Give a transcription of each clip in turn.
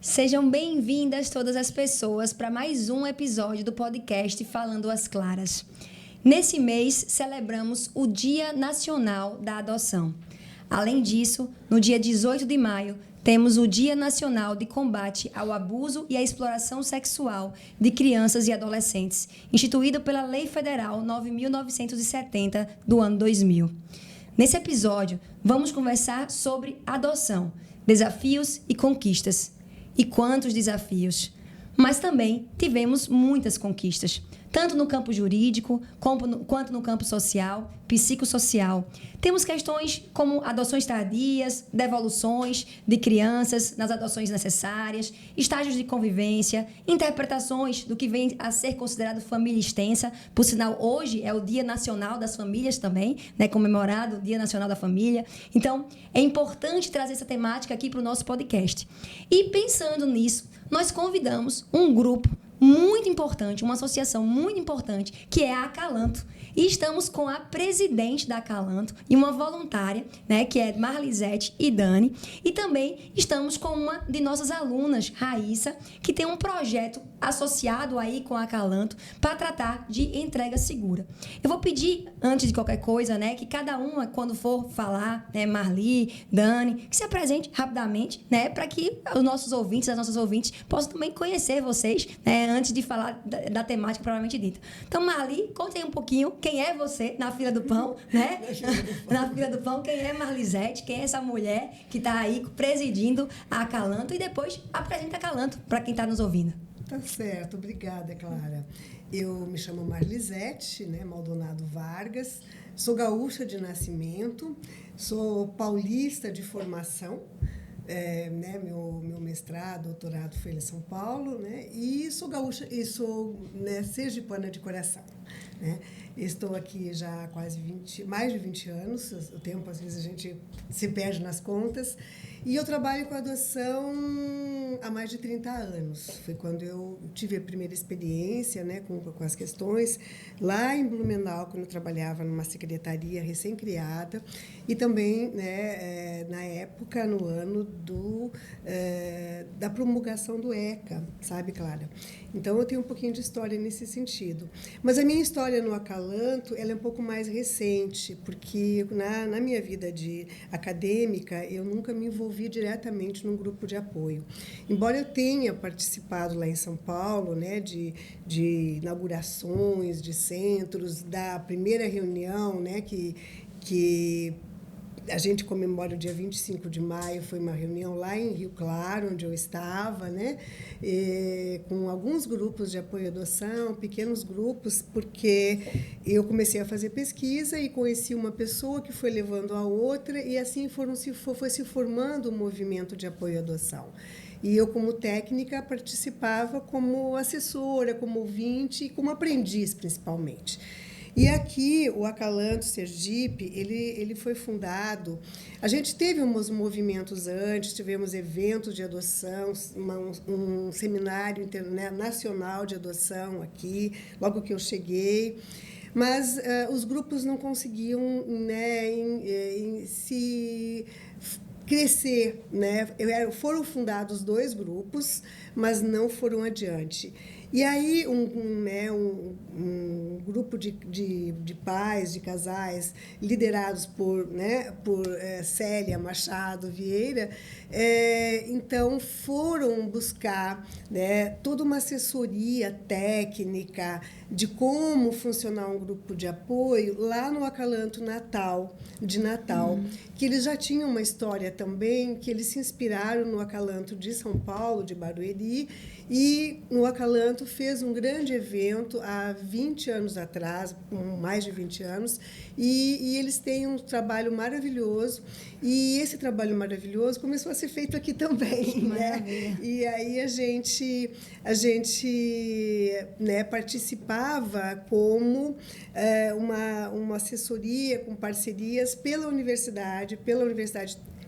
Sejam bem-vindas todas as pessoas para mais um episódio do podcast Falando às Claras. Nesse mês, celebramos o Dia Nacional da Adoção. Além disso, no dia 18 de maio, temos o Dia Nacional de Combate ao Abuso e à Exploração Sexual de Crianças e Adolescentes, instituído pela Lei Federal 9.970 do ano 2000. Nesse episódio, vamos conversar sobre adoção, desafios e conquistas. E quantos desafios! Mas também tivemos muitas conquistas, tanto no campo jurídico quanto no campo social, psicossocial. Temos questões como adoções tardias, devoluções de crianças nas adoções necessárias, estágios de convivência, interpretações do que vem a ser considerado família extensa. Por sinal, hoje é o Dia Nacional das Famílias também, né, comemorado o Dia Nacional da Família. Então, é importante trazer essa temática aqui para o nosso podcast. E pensando nisso, nós convidamos um grupo muito importante, uma associação muito importante, que é a Acalanto. E estamos com a presidente da Acalanto e uma voluntária, né, que é Marlisete e Dani. E também estamos com uma de nossas alunas, Raíssa, que tem um projeto associado aí com a Acalanto para tratar de entrega segura. Eu vou pedir, antes de qualquer coisa, né, que cada uma, quando for falar, né, Marli, Dani, que se apresente rapidamente, né, para que os nossos ouvintes, as nossas ouvintes, possam também conhecer vocês, né, antes de falar da temática propriamente dita. Então, Marli, conte aí um pouquinho quem é você na fila do pão, né? Na fila do pão, quem é Marlisete, quem é essa mulher que está aí presidindo a Acalanto, e depois apresenta a Acalanto para quem está nos ouvindo. Tá certo, obrigada, Clara. Eu me chamo Marlisete, né, Maldonado Vargas, sou gaúcha de nascimento, sou paulista de formação, né, meu mestrado, doutorado foi em São Paulo, né, e sou gaúcha e sou, né, sergipana de coração, né. Estou aqui já há mais de 20 anos, o tempo às vezes a gente se perde nas contas, e eu trabalho com adoção há mais de 30 anos. Foi quando eu tive a primeira experiência, né, com as questões, lá em Blumenau, quando eu trabalhava numa secretaria recém-criada, e também, né, na época, no ano da promulgação do ECA, sabe, Clara? Então, eu tenho um pouquinho de história nesse sentido. Mas a minha história no Acalanto, ela é um pouco mais recente, porque na minha vida acadêmica, eu nunca me envolvi diretamente num grupo de apoio. Embora eu tenha participado lá em São Paulo, né, de inaugurações de centros, da primeira reunião, né, que a gente comemora o dia 25 de maio, foi uma reunião lá em Rio Claro, onde eu estava, né, com alguns grupos de apoio à adoção, pequenos grupos, porque eu comecei a fazer pesquisa e conheci uma pessoa que foi levando a outra, e assim foi se formando um movimento de apoio à adoção. E eu, como técnica, participava como assessora, como ouvinte e como aprendiz, principalmente. E aqui, o Acalanto Sergipe, ele foi fundado. A gente teve uns movimentos antes, tivemos eventos de adoção, um seminário nacional de adoção aqui, logo que eu cheguei. Mas os grupos não conseguiam, né, se crescer, né? Foram fundados 2 grupos, mas não foram adiante. E aí, um grupo de pais, de casais, liderados por Célia Machado Vieira, então foram buscar, né, toda uma assessoria técnica de como funcionar um grupo de apoio lá no Acalanto de Natal, que eles já tinham uma história também, que eles se inspiraram no Acalanto de São Paulo, de Barueri, e no Acalanto fez um grande evento há 20 anos atrás, mais de 20 anos, e eles têm um trabalho maravilhoso, e esse trabalho maravilhoso começou a ser feito aqui também, né? E aí a gente né, participava como uma assessoria com parcerias pela Universidade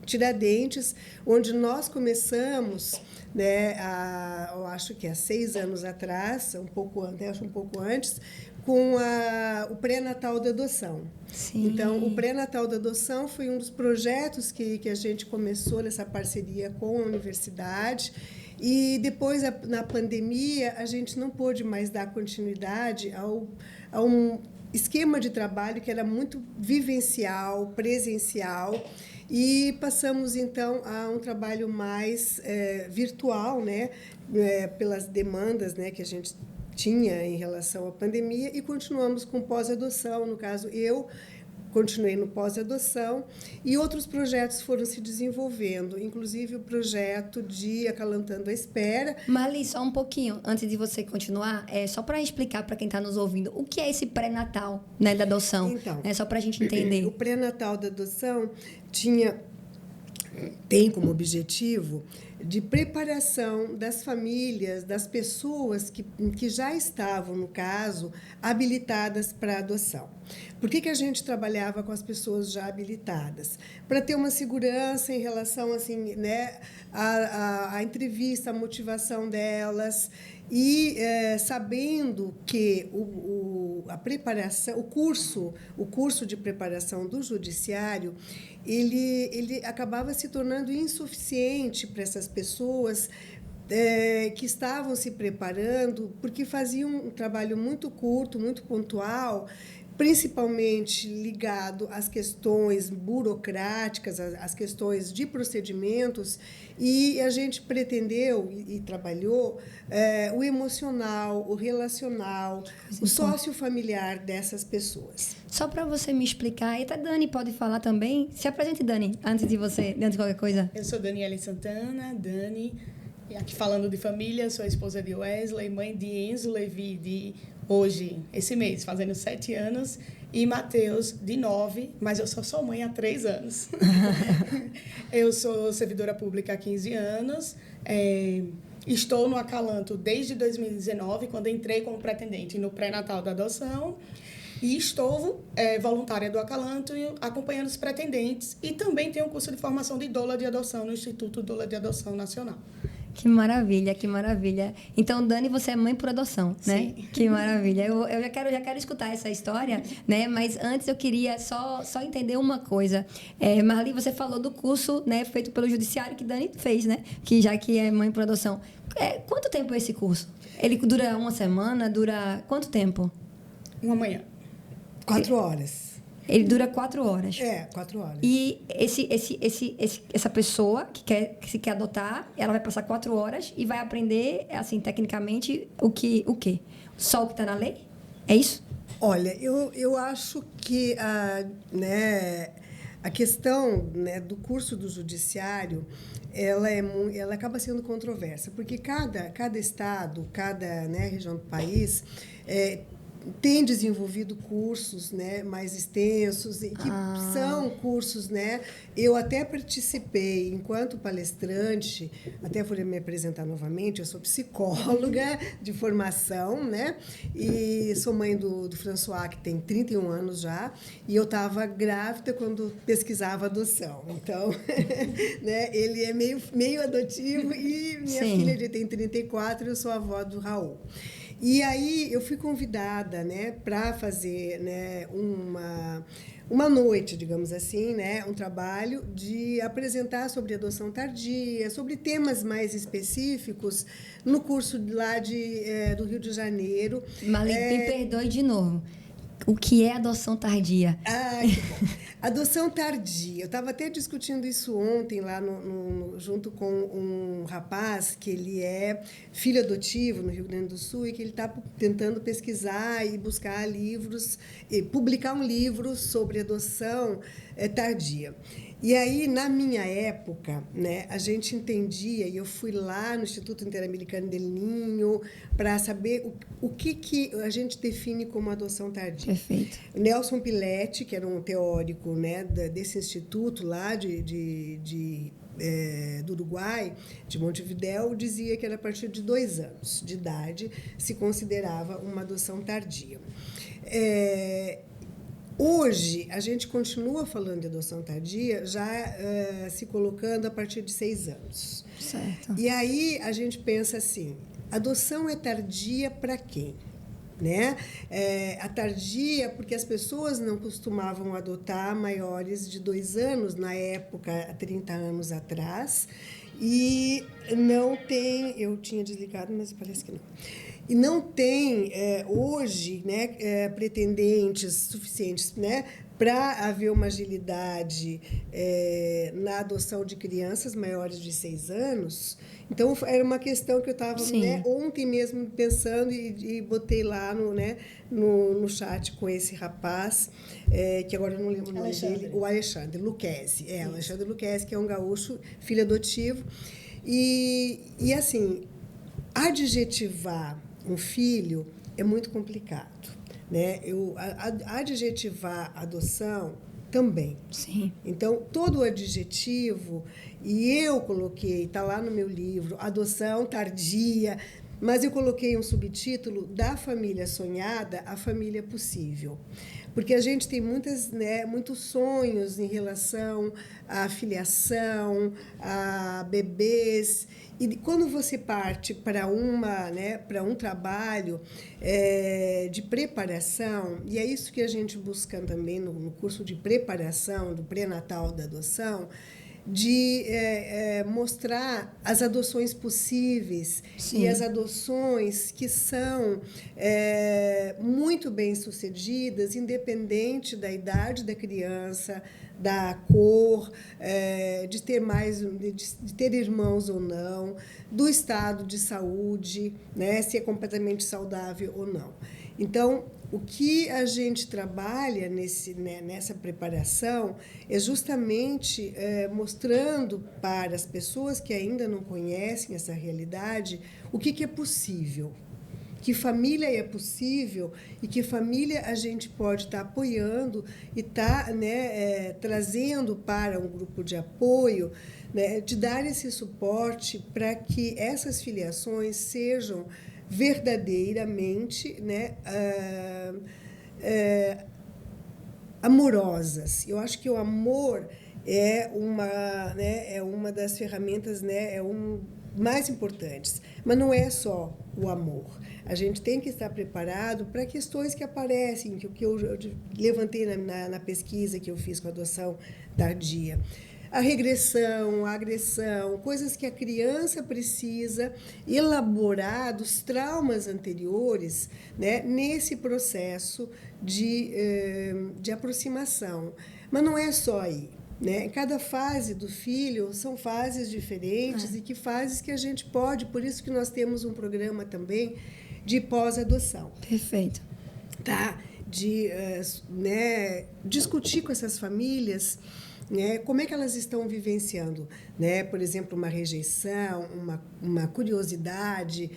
Tiradentes, onde nós começamos, né, eu acho que há 6 anos atrás, um pouco antes, com o pré-natal da adoção. Sim. Então, o pré-natal da adoção foi um dos projetos que a gente começou nessa parceria com a universidade. E depois, na pandemia, a gente não pôde mais dar continuidade a um esquema de trabalho que era muito vivencial, presencial, e passamos, então, a um trabalho mais virtual, né, pelas demandas, né, que a gente tinha em relação à pandemia, e continuamos com pós-adoção. No caso, eu continuei no pós-adoção e outros projetos foram se desenvolvendo, inclusive o projeto de Acalantando a Espera. Marli, só um pouquinho, antes de você continuar, só para explicar para quem está nos ouvindo, o que é esse pré-natal, né, da adoção? Então, Só para a gente entender. O pré-natal da adoção tem como objetivo de preparação das famílias, das pessoas que já estavam, no caso, habilitadas para adoção. Por que a gente trabalhava com as pessoas já habilitadas? Para ter uma segurança em relação assim, né, à entrevista, à motivação delas, e sabendo que a preparação, o curso de preparação do judiciário, ele acabava se tornando insuficiente para essas pessoas que estavam se preparando, porque faziam um trabalho muito curto, muito pontual, principalmente ligado às questões burocráticas, às questões de procedimentos, e a gente pretendeu e trabalhou o emocional, o relacional, o sociofamiliar dessas pessoas. Só para você me explicar, e até Dani pode falar também. Se apresente, Dani, antes de qualquer coisa. Eu sou Daniele Santana, Dani, aqui falando de família, sou a esposa de Wesley, mãe de Enzo Levi, de hoje, esse mês, fazendo 7 anos, e Matheus, de 9, mas eu só sou mãe há 3 anos. Eu sou servidora pública há 15 anos, estou no Acalanto desde 2019, quando entrei como pretendente no pré-natal da adoção, e estou voluntária do Acalanto, acompanhando os pretendentes, e também tenho um curso de formação de doula de adoção no Instituto Doula de Adoção Nacional. Que maravilha, que maravilha. Então, Dani, você é mãe por adoção, né? Sim. Que maravilha. Eu já quero escutar essa história, né? Mas antes eu queria só entender uma coisa. Marli, você falou do curso, né, feito pelo Judiciário que Dani fez, né? Que já que é mãe por adoção. Quanto tempo é esse curso? Ele dura uma semana? Dura quanto tempo? Uma manhã. 4 horas. Ele dura 4 horas. 4 horas. E essa pessoa que quer adotar, ela vai passar 4 horas e vai aprender, assim, tecnicamente, o quê? Só o que está na lei? É isso? Olha, eu acho que a questão, né, do curso do judiciário, ela acaba sendo controversa, porque cada estado, cada, né, região do país tem desenvolvido cursos, né, mais extensos, e que são cursos, né, eu até participei enquanto palestrante, até vou me apresentar novamente, eu sou psicóloga de formação, né, e sou mãe do François, que tem 31 anos já, e eu estava grávida quando pesquisava adoção, então, né, ele é meio adotivo, e minha filha tem 34, eu sou avó do Raul. E aí eu fui convidada, né, para fazer, né, uma noite, digamos assim, né, um trabalho de apresentar sobre adoção tardia, sobre temas mais específicos no curso lá do Rio de Janeiro. Marli, me perdoe de novo. O que é adoção tardia? Que bom. Adoção tardia. Eu estava até discutindo isso ontem lá junto com um rapaz que ele é filho adotivo no Rio Grande do Sul e que ele está tentando pesquisar e buscar livros, e publicar um livro sobre adoção tardia. E aí, na minha época, né, a gente entendia, e eu fui lá no Instituto Interamericano del Ninho para saber o que a gente define como adoção tardia. Perfeito. Nelson Piletti, que era um teórico, né, desse instituto lá do Uruguai, de Montevidéu, dizia que era a partir de 2 anos de idade se considerava uma adoção tardia. Hoje, a gente continua falando de adoção tardia, já se colocando a partir de 6 anos. Certo. E aí a gente pensa assim, adoção é tardia para quem? né? A tardia, porque as pessoas não costumavam adotar maiores de 2 anos, na época, há 30 anos atrás, e não tem... Eu tinha desligado, mas parece que não. E não tem, hoje, né, pretendentes suficientes, né, para haver uma agilidade na adoção de crianças maiores de 6 anos. Então, era uma questão que eu estava, né, ontem mesmo pensando e botei lá no chat com esse rapaz, que agora eu não lembro o nome dele, o Alexandre Luquezzi. O Alexandre Luquezzi, que é um gaúcho, filho adotivo. E assim, adjetivar um filho é muito complicado, né? Adjetivar adoção também. Sim. Então, todo adjetivo, e eu coloquei, está lá no meu livro, adoção tardia, mas eu coloquei um subtítulo da família sonhada à família possível. Porque a gente tem muitos sonhos em relação à filiação, a bebês. E quando você parte para um trabalho de preparação, e é isso que a gente busca também no curso de preparação do pré-natal da adoção, de mostrar as adoções possíveis. Sim. E as adoções que são muito bem-sucedidas, independente da idade da criança, da cor, de ter irmãos ou não, do estado de saúde, né, se é completamente saudável ou não. Então, o que a gente trabalha nessa preparação é justamente mostrando para as pessoas que ainda não conhecem essa realidade o que é possível, que família é possível e que família a gente pode estar apoiando e estar trazendo para um grupo de apoio, né, de dar esse suporte para que essas filiações sejam verdadeiramente, né, amorosas. Eu acho que o amor é uma das ferramentas, né, mais importantes. Mas não é só o amor. A gente tem que estar preparado para questões que aparecem, que eu levantei na pesquisa que eu fiz com a adoção tardia. A regressão, a agressão, coisas que a criança precisa elaborar dos traumas anteriores, né, nesse processo de aproximação. Mas não é só aí, né? Cada fase do filho são fases diferentes e que fases que a gente pode, por isso que nós temos um programa também de pós-adoção. Perfeito. Tá? De discutir com essas famílias, né, como é que elas estão vivenciando, né? Por exemplo, uma rejeição, uma curiosidade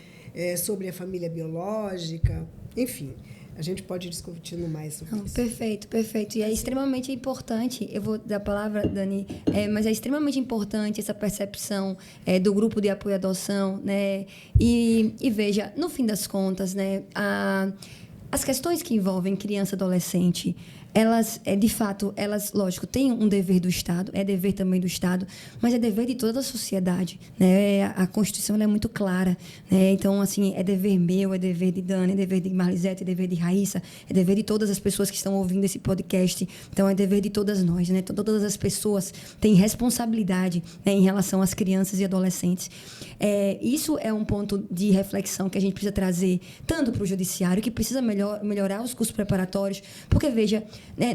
sobre a família biológica, enfim. A gente pode ir discutindo mais sobre isso. Perfeito, perfeito. E é extremamente importante, eu vou dar a palavra, Dani, mas é extremamente importante essa percepção do grupo de apoio à adoção, né? E veja, no fim das contas, né, as questões que envolvem criança e adolescente, elas, de fato, lógico, têm um dever do Estado, é dever também do Estado, mas é dever de toda a sociedade, né? A Constituição ela é muito clara, né? Então, assim, é dever meu, é dever de Dani, é dever de Marlisete, é dever de Raíssa, é dever de todas as pessoas que estão ouvindo esse podcast, então é dever de todas nós, né? Todas as pessoas têm responsabilidade, né, em relação às crianças e adolescentes. Isso é um ponto de reflexão que a gente precisa trazer tanto para o judiciário, que precisa melhorar os cursos preparatórios, porque, veja,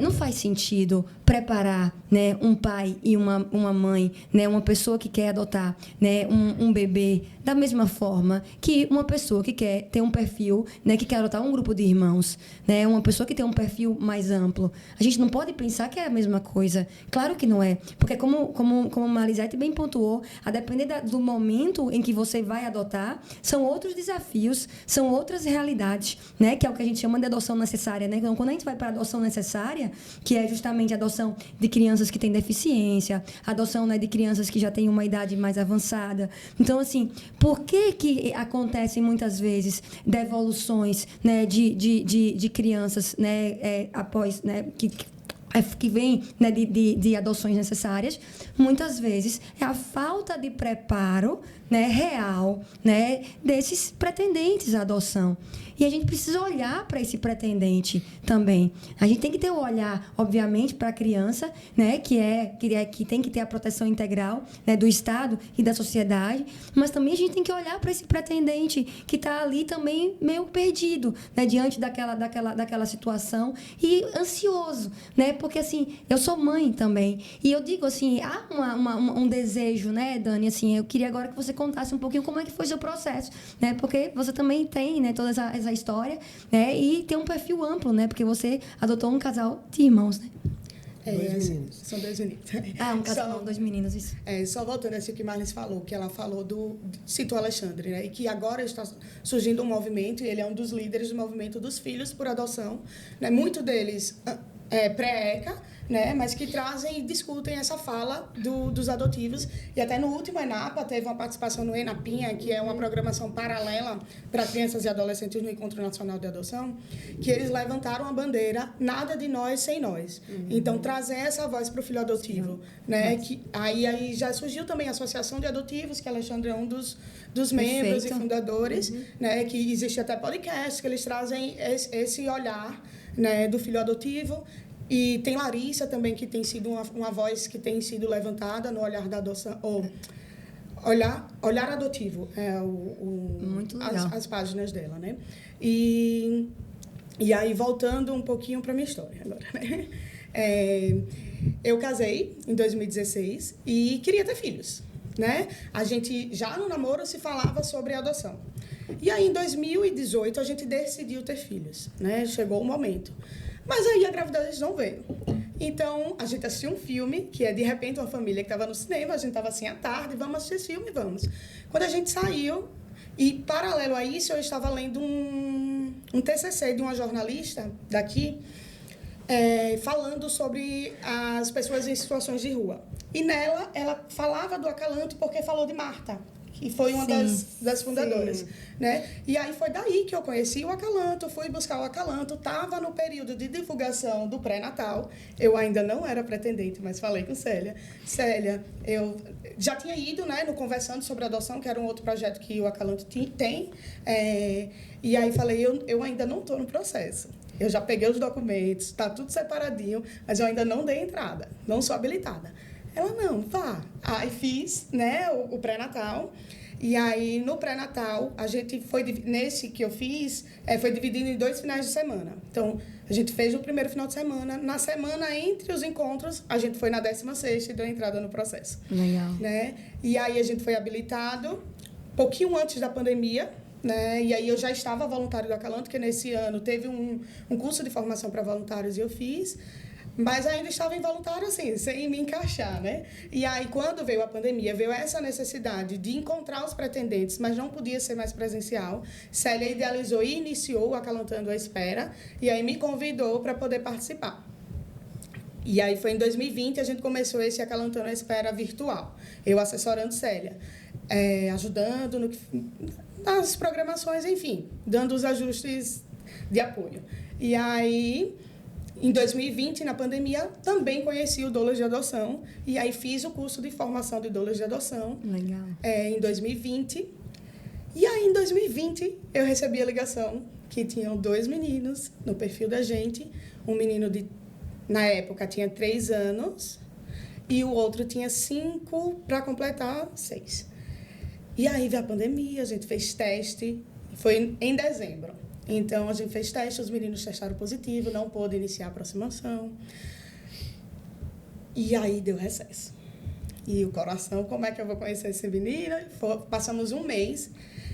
não faz sentido preparar, né, um pai e uma mãe, né, uma pessoa que quer adotar, né, um bebê da mesma forma que uma pessoa que quer ter um perfil, né, que quer adotar um grupo de irmãos, né, uma pessoa que tem um perfil mais amplo. A gente não pode pensar que é a mesma coisa. Claro que não é. Porque, como a Marlisete bem pontuou, a depender do momento em que você vai adotar, são outros desafios, são outras realidades, né, que é o que a gente chama de adoção necessária. Né? Então, quando a gente vai para a adoção necessária, que é justamente a adoção de crianças que têm deficiência, a adoção, né, de crianças que já têm uma idade mais avançada. Então, assim, por que acontecem muitas vezes devoluções, né, de crianças, né, após, né, que vem, né, de adoções necessárias, muitas vezes é a falta de preparo, né, real, né, desses pretendentes à adoção. E a gente precisa olhar para esse pretendente também. A gente tem que ter o olhar, obviamente, para a criança, né, que tem que ter a proteção integral, né, do Estado e da sociedade, mas também a gente tem que olhar para esse pretendente que está ali também meio perdido, né, diante daquela situação e ansioso, né, porque assim, eu sou mãe também e eu digo assim, há um desejo, né, Dani, assim, eu queria agora que você contasse um pouquinho como é que foi o seu processo, né, porque você também tem, né, toda essa história, né, e tem um perfil amplo, né, porque você adotou um casal de irmãos, né? Dois meninos. São 2 meninos. Um casal, não, 2 meninos, isso. Só voltando a isso que Marlis falou, que ela falou Citou Alexandre, né? E que agora está surgindo um movimento, e ele é um dos líderes do movimento dos filhos por adoção, né? Muito deles pré-ECA, né? Mas que trazem e discutem essa fala dos adotivos. E até no último ENAPA teve uma participação no ENAPinha, que é uma programação paralela para crianças e adolescentes no Encontro Nacional de Adoção, que eles levantaram a bandeira "Nada de nós sem nós". Então, trazer essa voz para o filho adotivo, né? Que aí já surgiu também a Associação de Adotivos, que Alexandre é um dos membros e fundadores, né? Que existe até podcast, que eles trazem esse olhar, né, do filho adotivo. E tem Larissa também, que tem sido uma voz que tem sido levantada no olhar da adoção, ou olhar adotivo, Muito legal. as páginas dela, né? E aí, voltando um pouquinho para a minha história agora, né? Eu casei em 2016 e queria ter filhos, né? A gente, já no namoro, se falava sobre adoção. E aí, em 2018, a gente decidiu ter filhos, né? Chegou o momento. Mas aí a gravidez não veio. Então, a gente assistiu um filme, que é De Repente Uma Família, que estava no cinema, a gente estava assim à tarde, vamos assistir esse filme, vamos. Quando a gente saiu, e paralelo a isso, eu estava lendo um TCC de uma jornalista daqui, falando sobre as pessoas em situações de rua. E nela, ela falava do Acalanto porque falou de Marta, que foi uma das fundadoras, né? E aí foi daí que eu conheci o Acalanto, fui buscar o Acalanto, estava no período de divulgação do pré-natal, eu ainda não era pretendente, mas falei com Célia. Célia, eu já tinha ido, né, no Conversando sobre Adoção, que era um outro projeto que o Acalanto tem, e aí falei, eu ainda não estou no processo. Eu já peguei os documentos, está tudo separadinho, mas eu ainda não dei entrada, não sou habilitada. Ela, não, vá. Aí fiz, né, o pré-natal. E aí, no pré-natal, a gente nesse que eu fiz, foi dividido em 2 finais de semana. Então, a gente fez o primeiro final de semana. Na semana, entre os encontros, a gente foi na 16ª e deu entrada no processo. Legal. Né? E aí, a gente foi habilitado, pouquinho antes da pandemia, né? E aí, eu já estava voluntário do Acalanto, que nesse ano teve um curso de formação para voluntários e eu fiz. Mas ainda estava involuntário, assim, sem me encaixar, né? E aí, quando veio a pandemia, veio essa necessidade de encontrar os pretendentes, mas não podia ser mais presencial. Célia idealizou e iniciou o Acalantando à Espera, e aí me convidou para poder participar. E aí foi em 2020 a gente começou esse Acalantando à Espera virtual. Eu assessorando Célia, ajudando nas programações, enfim, dando os ajustes de apoio. E aí, em 2020, na pandemia, também conheci o Doulas de Adoção. E aí fiz o curso de formação de Doulas de Adoção. Legal. Em 2020. E aí, em 2020, eu recebi a ligação que tinham 2 meninos no perfil da gente. Um menino na época, tinha 3 anos. E o outro tinha 5 para completar 6. E aí veio a pandemia, a gente fez teste. Foi em dezembro. Então, a gente fez teste, os meninos testaram positivo, não pôde iniciar a aproximação. E aí deu recesso. E o coração, como é que eu vou conhecer esse menino? Passamos um mês,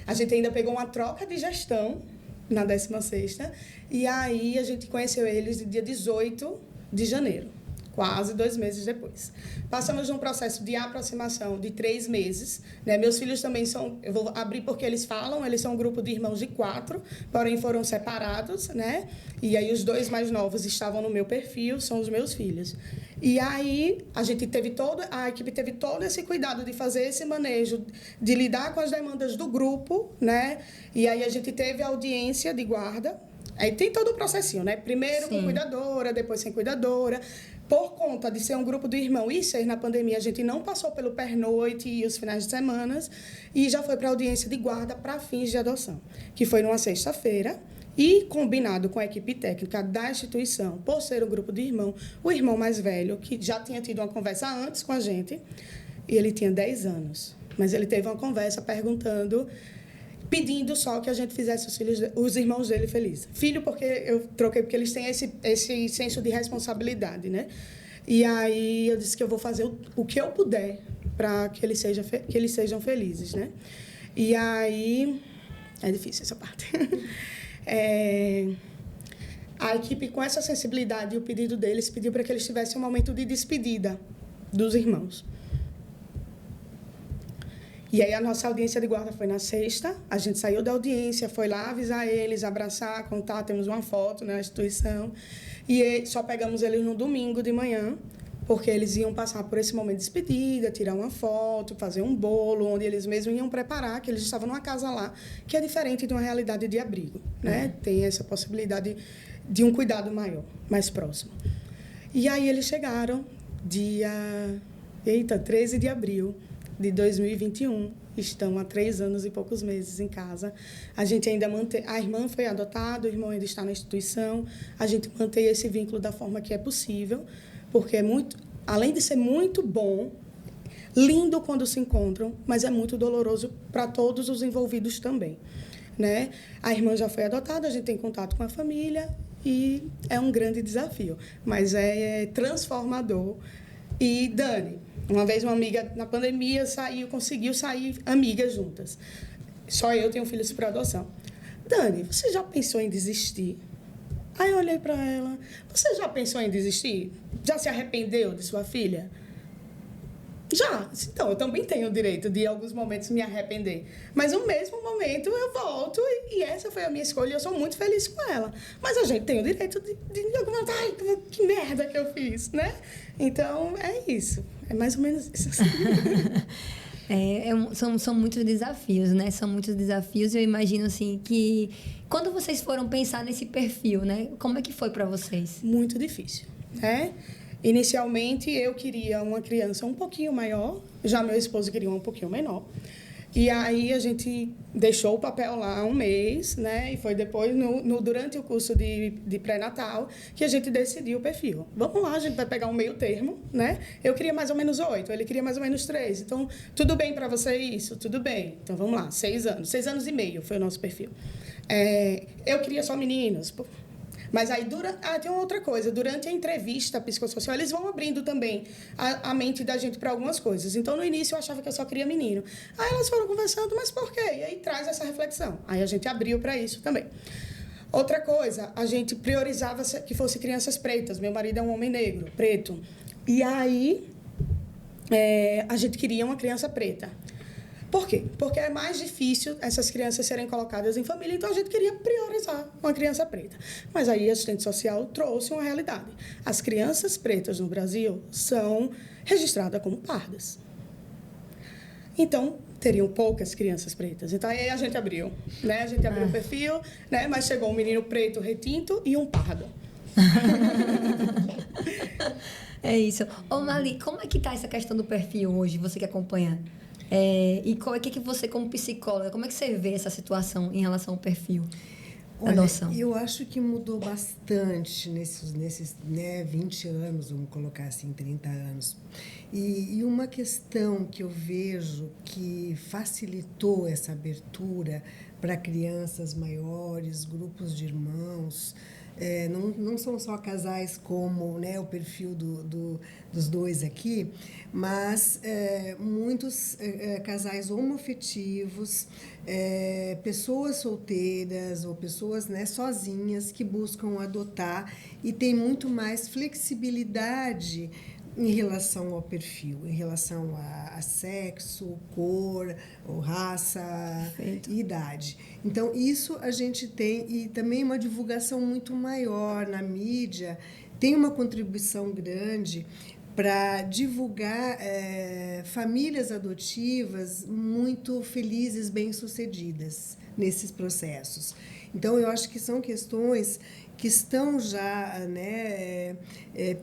a gente ainda pegou uma troca de gestão na 16ª, e aí a gente conheceu eles no dia 18 de janeiro. Quase 2 meses depois. Passamos num processo de aproximação de 3 meses. Né? Meus filhos também eu vou abrir porque eles são um grupo de irmãos de 4, porém foram separados, né? E aí os 2 mais novos estavam no meu perfil, são os meus filhos. E aí a equipe teve todo esse cuidado de fazer esse manejo, de lidar com as demandas do grupo, né? E aí a gente teve a audiência de guarda, Aí tem todo o processinho, né? Primeiro com cuidadora, depois sem cuidadora. Por conta de ser um grupo do irmão e ser na pandemia, a gente não passou pelo pernoite e os finais de semana e já foi para a audiência de guarda para fins de adoção, que foi numa sexta-feira. E, combinado com a equipe técnica da instituição, por ser um grupo de irmão, o irmão mais velho, que já tinha tido uma conversa antes com a gente, e ele tinha 10 anos, mas ele teve uma conversa pedindo só que a gente fizesse os irmãos dele felizes. Filho, porque eu troquei, porque eles têm esse senso de responsabilidade, né? E aí eu disse que eu vou fazer o que eu puder para que eles sejam felizes, né? E aí... É difícil essa parte. A equipe, com essa sensibilidade e o pedido deles, pediu para que eles tivessem um momento de despedida dos irmãos. E aí a nossa audiência de guarda foi na sexta, a gente saiu da audiência, foi lá avisar eles, abraçar, contar, temos uma foto na instituição, e só pegamos eles no domingo de manhã, porque eles iam passar por esse momento de despedida, tirar uma foto, fazer um bolo, onde eles mesmos iam preparar, que eles estavam numa casa lá, que é diferente de uma realidade de abrigo, né? Tem essa possibilidade de um cuidado maior, mais próximo. E aí eles chegaram dia 13 de abril de 2021, estão há 3 anos e poucos meses em casa. A gente ainda mantém... A irmã foi adotada, o irmão ainda está na instituição. A gente mantém esse vínculo da forma que é possível, porque é muito... Além de ser muito bom, lindo quando se encontram, mas é muito doloroso para todos os envolvidos também, né? A irmã já foi adotada, a gente tem contato com a família e é um grande desafio, mas é transformador. E, Dani... Uma vez uma amiga, na pandemia, conseguiu sair amigas juntas. Só eu tenho filhos por adoção. Dani, você já pensou em desistir? Aí eu olhei para ela. Você já pensou em desistir? Já se arrependeu de sua filha? Já. Então, eu também tenho o direito de, em alguns momentos, me arrepender. Mas, no mesmo momento, eu volto e essa foi a minha escolha e eu sou muito feliz com ela. Mas a gente tem o direito de ai, que merda que eu fiz, né? Então, é isso. É mais ou menos isso. São muitos desafios, né? São muitos desafios. Eu imagino, assim, que... Quando vocês foram pensar nesse perfil, né? Como é que foi para vocês? Muito difícil, né? Inicialmente, eu queria uma criança um pouquinho maior, já meu esposo queria um pouquinho menor. E aí, a gente deixou o papel lá 1 mês, né? E foi depois, durante o curso de pré-natal, que a gente decidiu o perfil. Vamos lá, a gente vai pegar um meio termo, né? Eu queria mais ou menos 8, ele queria mais ou menos 3. Então, tudo bem para você isso? Tudo bem. Então, vamos lá, 6 anos. 6 anos e meio foi o nosso perfil. Eu queria só meninos. Mas aí, tem uma outra coisa. Durante a entrevista psicossocial, eles vão abrindo também a mente da gente para algumas coisas. Então, no início, eu achava que eu só queria menino. Aí elas foram conversando, mas por quê? E aí traz essa reflexão. Aí a gente abriu para isso também. Outra coisa, a gente priorizava que fosse crianças pretas. Meu marido é um homem negro, preto. E aí, a gente queria uma criança preta. Por quê? Porque é mais difícil essas crianças serem colocadas em família, então a gente queria priorizar uma criança preta. Mas aí a assistente social trouxe uma realidade. As crianças pretas no Brasil são registradas como pardas. Então, teriam poucas crianças pretas. Então, aí a gente abriu, né? A gente abriu o perfil, né? Mas chegou um menino preto retinto e um pardo. É isso. Ô, Marli, como é que tá essa questão do perfil hoje, você que acompanha? E o que você, como psicóloga, como é que você vê essa situação em relação ao perfil da adoção? Eu acho que mudou bastante nesses 20 anos, vamos colocar assim, 30 anos. E uma questão que eu vejo que facilitou essa abertura para crianças maiores, grupos de irmãos, não são só casais como, né, o perfil dos dois aqui, mas muitos casais homoafetivos, pessoas solteiras ou pessoas, né, sozinhas que buscam adotar e tem muito mais flexibilidade em relação ao perfil, em relação a sexo, cor, ou raça e idade. Então, isso a gente tem, e também uma divulgação muito maior na mídia, tem uma contribuição grande para divulgar famílias adotivas muito felizes, bem-sucedidas nesses processos. Então, eu acho que são questões que estão já, né,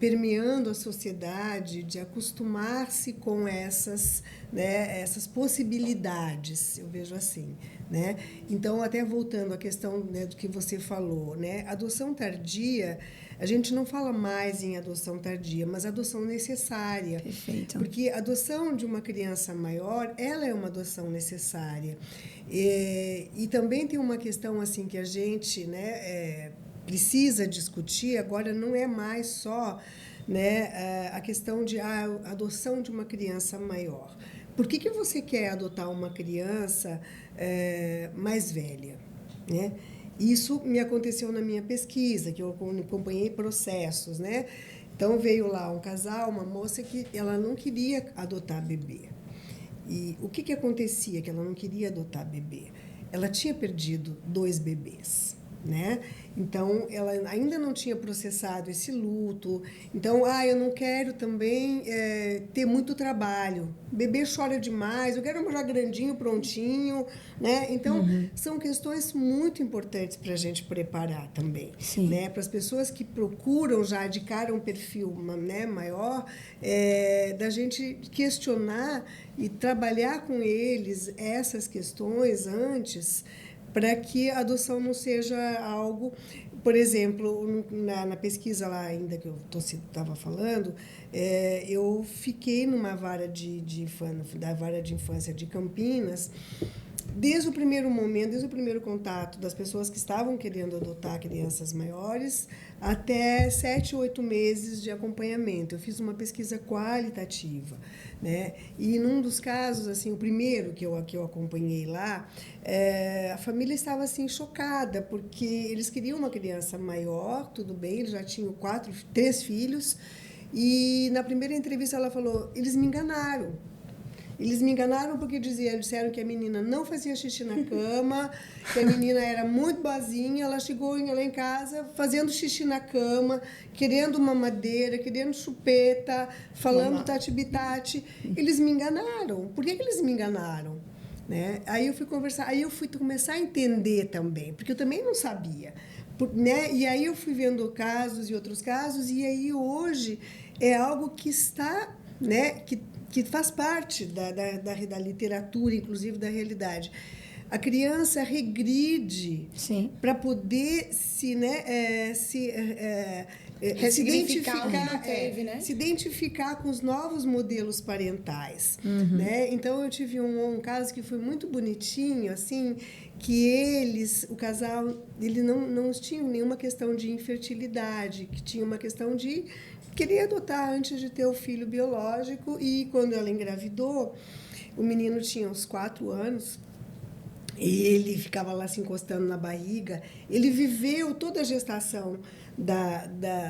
permeando a sociedade, de acostumar-se com essas, né, essas possibilidades, eu vejo assim. Né? Então, até voltando à questão, né, do que você falou, né, adoção tardia, a gente não fala mais em adoção tardia, mas adoção necessária. Perfeito. Porque a adoção de uma criança maior, ela é uma adoção necessária. E também tem uma questão assim que a gente, né, precisa discutir, agora não é mais só, né, a questão de adoção de uma criança maior. Por que você quer adotar uma criança mais velha? Né? Isso me aconteceu na minha pesquisa, que eu acompanhei processos. Né? Então, veio lá um casal, uma moça que ela não queria adotar bebê. E o que acontecia que ela não queria adotar bebê? Ela tinha perdido 2 bebês. Né? Então, ela ainda não tinha processado esse luto. Então, eu não quero também ter muito trabalho. Bebê chora demais, eu quero um já grandinho, prontinho. Né? Então, são questões muito importantes para a gente preparar também. Né? Para as pessoas que procuram já de cara um perfil, né, maior, da gente questionar e trabalhar com eles essas questões antes, para que a adoção não seja algo... Por exemplo, na pesquisa lá ainda que eu estava falando, eu fiquei numa vara da vara de infância de Campinas, desde o primeiro momento, desde o primeiro contato das pessoas que estavam querendo adotar crianças maiores, até 7, 8 meses de acompanhamento. Eu fiz uma pesquisa qualitativa. Né? E num dos casos, assim, o primeiro que eu acompanhei lá, a família estava assim chocada, porque eles queriam uma criança maior, tudo bem, eles já tinham 3 filhos, e na primeira entrevista ela falou, eles me enganaram. Eles me enganaram porque disseram que a menina não fazia xixi na cama, que a menina era muito boazinha, ela chegou lá em casa fazendo xixi na cama, querendo mamadeira, querendo chupeta, falando tati-bitati. Eles me enganaram. Por que eles me enganaram? Né? Aí eu fui conversar, aí eu fui começar a entender também, porque eu também não sabia. Né? E aí eu fui vendo casos e outros casos, e aí hoje é algo que está, né, que faz parte da literatura, inclusive da realidade. A criança regride para poder se identificar com os novos modelos parentais. Né? Então, eu tive um caso que foi muito bonitinho, assim, que o casal, ele não tinham nenhuma questão de infertilidade, que tinha uma questão de queria adotar antes de ter o filho biológico, e quando ela engravidou, o menino tinha uns 4 anos, e ele ficava lá se encostando na barriga. Ele viveu toda a gestação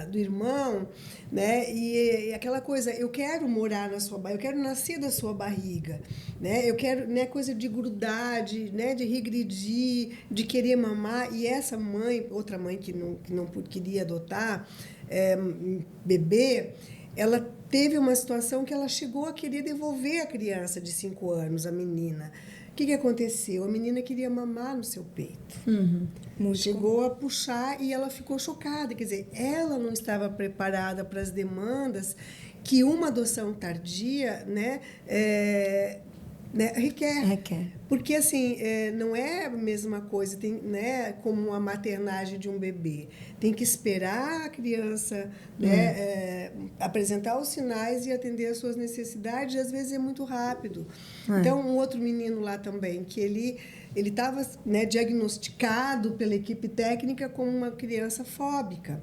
do irmão, né? E aquela coisa, eu quero morar na sua barriga, eu quero nascer da sua barriga, né? Eu quero, né, coisa de grudar, né, de regredir, de querer mamar. E essa mãe, outra mãe que não queria adotar bebê, ela teve uma situação que ela chegou a querer devolver a criança de 5 anos, a menina. O que aconteceu? A menina queria mamar no seu peito. Chegou a puxar e ela ficou chocada. Quer dizer, ela não estava preparada para as demandas que uma adoção tardia, né, requer. Porque, assim, não é a mesma coisa, né, como a maternagem de um bebê. Tem que esperar a criança, né, apresentar os sinais e atender às suas necessidades, e às vezes é muito rápido. Então, um outro menino lá também, que ele estava, né, diagnosticado pela equipe técnica como uma criança fóbica.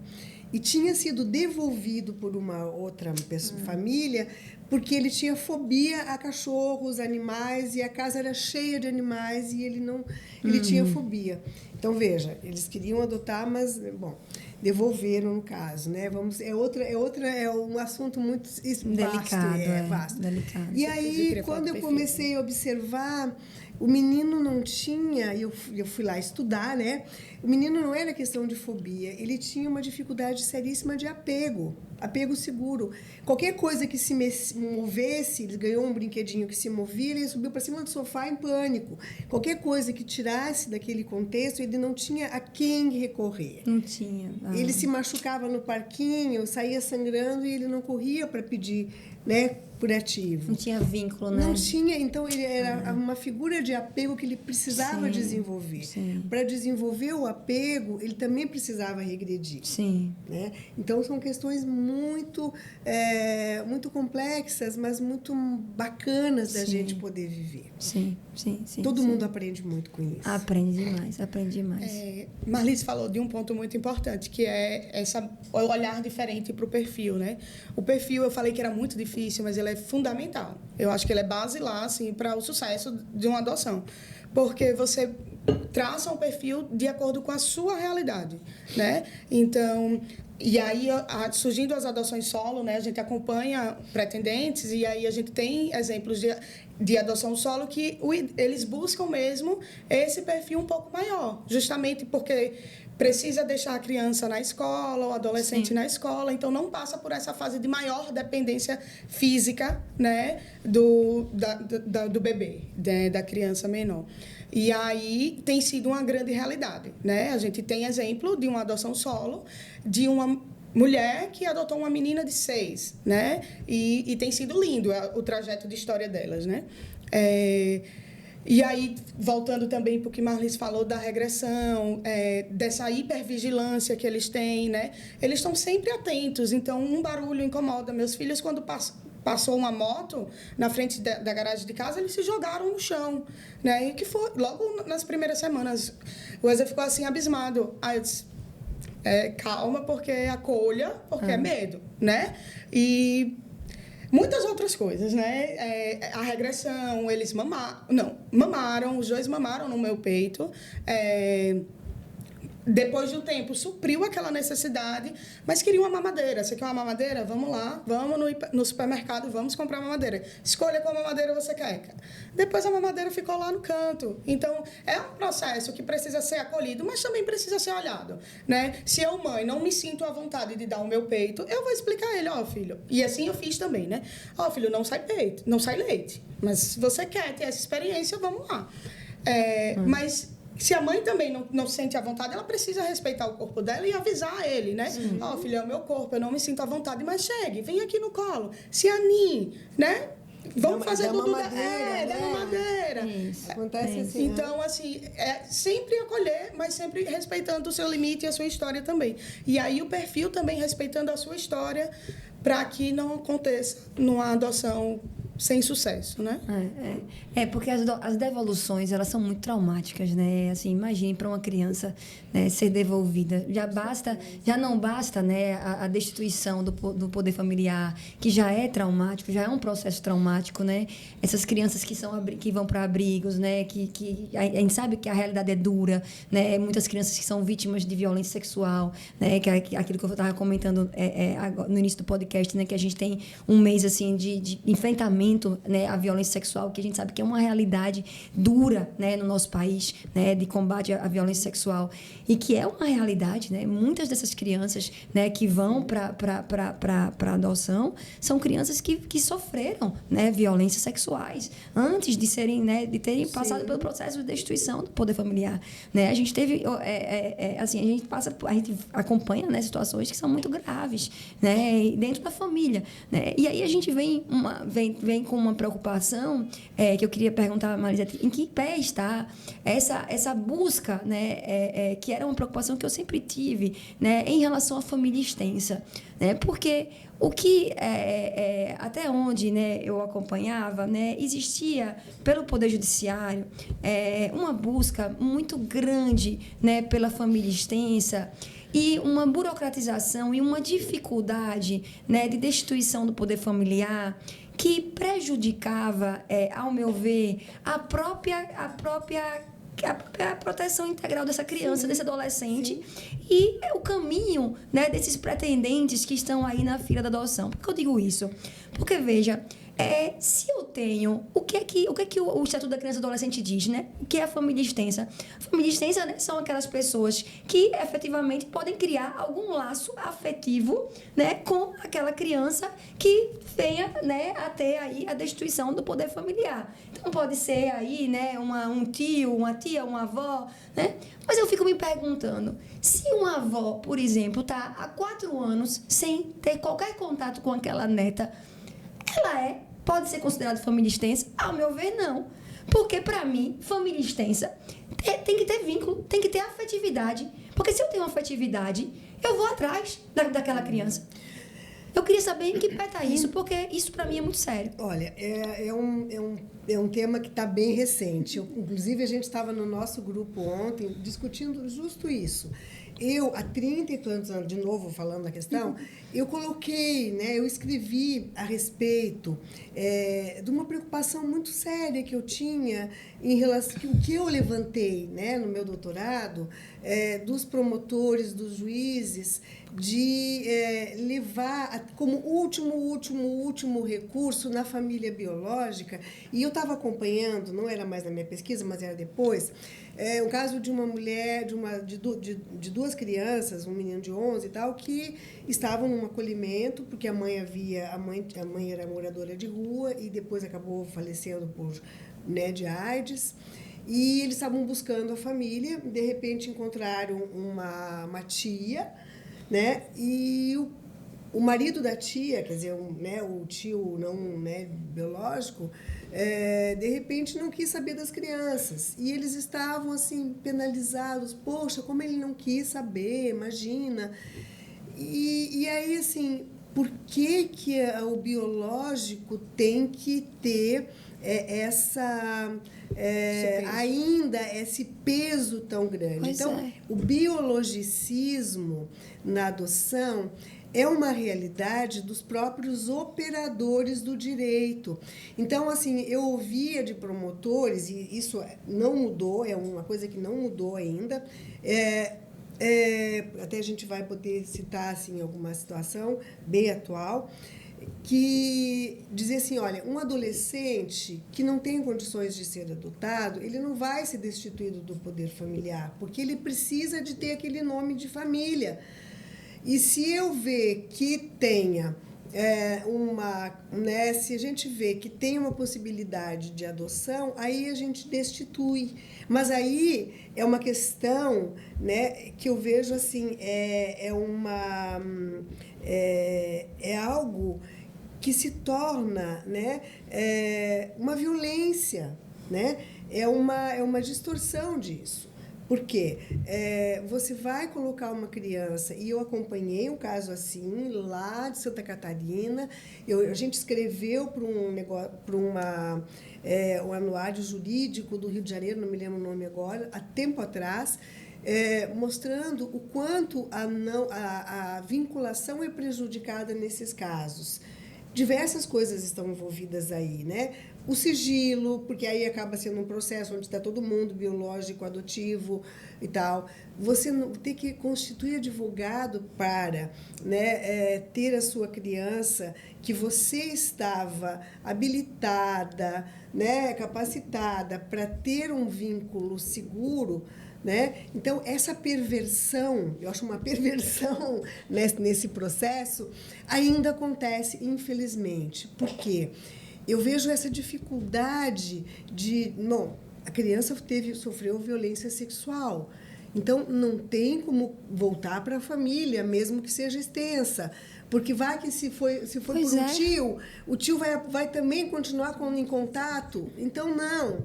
E tinha sido devolvido por uma outra família, porque ele tinha fobia a cachorros, animais, e a casa era cheia de animais, e ele tinha fobia. Então, veja, eles queriam adotar, mas, bom... devolveram, no caso, né? É um assunto muito vasto. Delicado. E aí, quando eu comecei a observar, o menino não tinha, eu fui lá estudar, né? O menino não era questão de fobia, ele tinha uma dificuldade seríssima de apego seguro. Qualquer coisa que se movesse, ele ganhou um brinquedinho que se movia, ele subiu para cima do sofá em pânico. Qualquer coisa que tirasse daquele contexto, ele não tinha a quem recorrer. Não tinha. Ele se machucava no parquinho, saía sangrando e ele não corria para pedir, né, curativo. Não tinha vínculo, né? Não tinha, então ele era uma figura de apego que ele precisava desenvolver. Para desenvolver o apego, ele também precisava regredir. Sim. Né? Então são questões muito complexas, mas muito bacanas da gente poder viver. Sim. Todo mundo aprende muito com isso. Aprende demais. Marlice falou de um ponto muito importante, que é o olhar diferente para o perfil, né? O perfil, eu falei que era muito difícil, mas ele é fundamental. Eu acho que ele é basilar, assim, para o sucesso de uma adoção. Porque você traça um perfil de acordo com a sua realidade, né? Então, e aí, surgindo as adoções solo, né? A gente acompanha pretendentes e aí a gente tem exemplos de adoção solo que eles buscam mesmo esse perfil um pouco maior, justamente porque precisa deixar a criança na escola, o adolescente na escola, então não passa por essa fase de maior dependência física, né, do bebê, da criança menor. E aí tem sido uma grande realidade, né? A gente tem exemplo de uma adoção solo, de uma mulher que adotou uma menina de 6, né? E tem sido lindo o trajeto de história delas, né? E aí, voltando também para o que Marlice falou da regressão, dessa hipervigilância que eles têm, né? Eles estão sempre atentos, então um barulho incomoda. Meus filhos, quando passou uma moto na frente da garagem de casa, eles se jogaram no chão, né? E que foi logo nas primeiras semanas. O Wesley ficou assim, abismado. Aí eu disse, calma, porque acolha, porque é medo, né? E muitas outras coisas, né? A regressão, eles mamaram, os dois mamaram no meu peito. Depois de um tempo, supriu aquela necessidade, mas queria uma mamadeira. Você quer uma mamadeira? Vamos lá, vamos no supermercado, vamos comprar uma mamadeira. Escolha qual mamadeira você quer. Depois a mamadeira ficou lá no canto. Então, é um processo que precisa ser acolhido, mas também precisa ser olhado, né? Se eu, mãe, não me sinto à vontade de dar o meu peito, eu vou explicar a ele, filho. E assim eu fiz também, né? Filho, não sai peito, não sai leite. Mas se você quer ter essa experiência, vamos lá. Mas se a mãe também não se sente à vontade, ela precisa respeitar o corpo dela e avisar a ele, né? Filho, é o meu corpo, eu não me sinto à vontade, mas chegue, vem aqui no colo, se anime, né? Vamos fazer tudo da mamadeira. Acontece assim. Então, assim, sempre acolher, mas sempre respeitando o seu limite e a sua história também. E aí o perfil também respeitando a sua história para que não aconteça numa adoção sem sucesso, né? Porque as devoluções, elas são muito traumáticas, né? Assim, imagine para uma criança, né, ser devolvida. Já não basta, né, a destituição do poder familiar, que já é traumático, já é um processo traumático, né? Essas crianças que vão para abrigos, né, que a gente sabe que a realidade é dura, né? Muitas crianças que são vítimas de violência sexual, né? Que é aquilo que eu estava comentando no início do podcast, né? Que a gente tem um mês assim de enfrentamento, né, à violência sexual, que a gente sabe que é uma realidade dura, né, no nosso país, né, de combate à violência sexual, e que é uma realidade, né? Muitas dessas crianças, né, que vão para adoção são crianças que sofreram, né, violências sexuais antes de serem, né, de terem passado pelo processo de destituição do poder familiar, né? A gente teve assim, a gente acompanha, né, situações que são muito graves, né, dentro da família, né? E aí a gente vem com uma preocupação que eu queria perguntar a Marisete, em que pé está essa busca, né, que era uma preocupação que eu sempre tive, né, em relação à família extensa, né? Porque o que até onde, né, eu acompanhava, né, existia pelo Poder Judiciário uma busca muito grande, né, pela família extensa, e uma burocratização e uma dificuldade, né, de destituição do poder familiar que prejudicava, ao meu ver, a própria a proteção integral dessa criança, desse adolescente. E o caminho, né, desses pretendentes que estão aí na fila da adoção. Por que eu digo isso? Porque, veja, se eu tenho... O que é que o Estatuto da Criança e Adolescente diz, né? O que é a família extensa? A família extensa, né, são aquelas pessoas que, efetivamente, podem criar algum laço afetivo, né, com aquela criança que venha, né, a ter aí a destituição do poder familiar. Então, pode ser aí, né, um tio, uma tia, uma avó, né? Mas eu fico me perguntando, se uma avó, por exemplo, está há 4 anos sem ter qualquer contato com aquela neta, ela pode ser considerada família extensa? Ao meu ver, não. Porque, para mim, família extensa tem que ter vínculo, tem que ter afetividade. Porque se eu tenho afetividade, eu vou atrás daquela criança. Eu queria saber em que pé está isso, porque isso, para mim, é muito sério. Olha, é um tema que está bem recente. Inclusive, a gente estava no nosso grupo ontem discutindo justo isso. Eu, há 30 e tantos anos, de novo falando da questão, eu coloquei, né, eu escrevi a respeito de uma preocupação muito séria que eu tinha em relação o que eu levantei, né, no meu doutorado, dos promotores, dos juízes, de levar como último recurso na família biológica. E eu estava acompanhando, não era mais na minha pesquisa, mas era depois, o caso de uma mulher, de 2 crianças, um menino de 11 e tal, que estavam num acolhimento, porque a mãe era moradora de rua e depois acabou falecendo por, né, de AIDS. E eles estavam buscando a família, de repente encontraram uma tia, né? E o marido da tia, quer dizer, né, o tio não, né, biológico, de repente não quis saber das crianças. E eles estavam assim penalizados. Poxa, como ele não quis saber, imagina. E aí, assim, por que o biológico tem que ter ainda esse peso tão grande? Pois então, o biologicismo na adoção é uma realidade dos próprios operadores do direito. Então, assim, eu ouvia de promotores, e isso não mudou, é uma coisa que não mudou ainda, até a gente vai poder citar assim, alguma situação bem atual, que dizia assim, olha, um adolescente que não tem condições de ser adotado, ele não vai ser destituído do poder familiar, porque ele precisa de ter aquele nome de família. E se eu ver que tenha se a gente vê que tem uma possibilidade de adoção, aí a gente destitui. Mas aí é uma questão, né, que eu vejo assim, é algo que se torna, né, uma violência, né? É uma distorção disso. Por quê? Você vai colocar uma criança, e eu acompanhei um caso assim, lá de Santa Catarina, a gente escreveu para um anuário jurídico do Rio de Janeiro, não me lembro o nome agora, há tempo atrás, mostrando o quanto a vinculação é prejudicada nesses casos. Diversas coisas estão envolvidas aí, né? O sigilo, porque aí acaba sendo um processo onde está todo mundo, biológico, adotivo e tal. Você tem que constituir advogado para, né, ter a sua criança que você estava habilitada, né, capacitada para ter um vínculo seguro, né? Então, essa perversão, eu acho uma perversão nesse processo, ainda acontece, infelizmente. Por quê? Eu vejo essa dificuldade a criança sofreu violência sexual. Então, não tem como voltar para a família, mesmo que seja extensa. Porque vai que se for por um tio, o tio vai também continuar em contato. Então, não.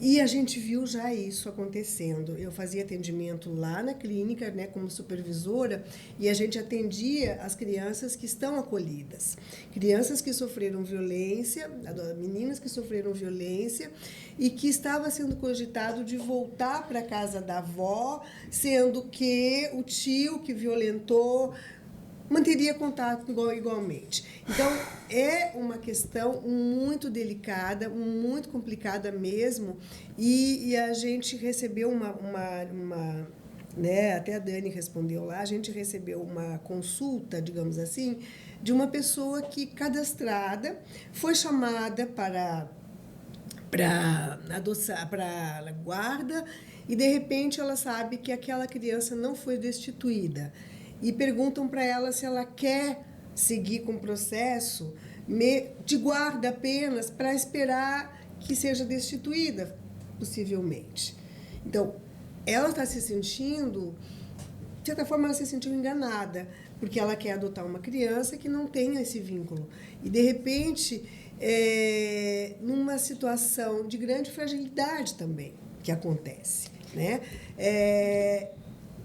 E a gente viu já isso acontecendo. Eu fazia atendimento lá na clínica, né, como supervisora, e a gente atendia as crianças que estão acolhidas. Crianças que sofreram violência, meninas que sofreram violência e que estava sendo cogitado de voltar para a casa da avó, sendo que o tio que violentou manteria contato igualmente. Então, é uma questão muito delicada, muito complicada mesmo, e a gente recebeu né, até a Dani respondeu lá, a gente recebeu uma consulta, digamos assim, de uma pessoa que, cadastrada, foi chamada para adoçar, para guarda, e de repente ela sabe que aquela criança não foi destituída. E perguntam para ela se ela quer seguir com o processo de guarda apenas para esperar que seja destituída, possivelmente. Então, ela está se sentindo, de certa forma, ela se sentiu enganada, porque ela quer adotar uma criança que não tenha esse vínculo. E, de repente, numa situação de grande fragilidade também, que acontece, né?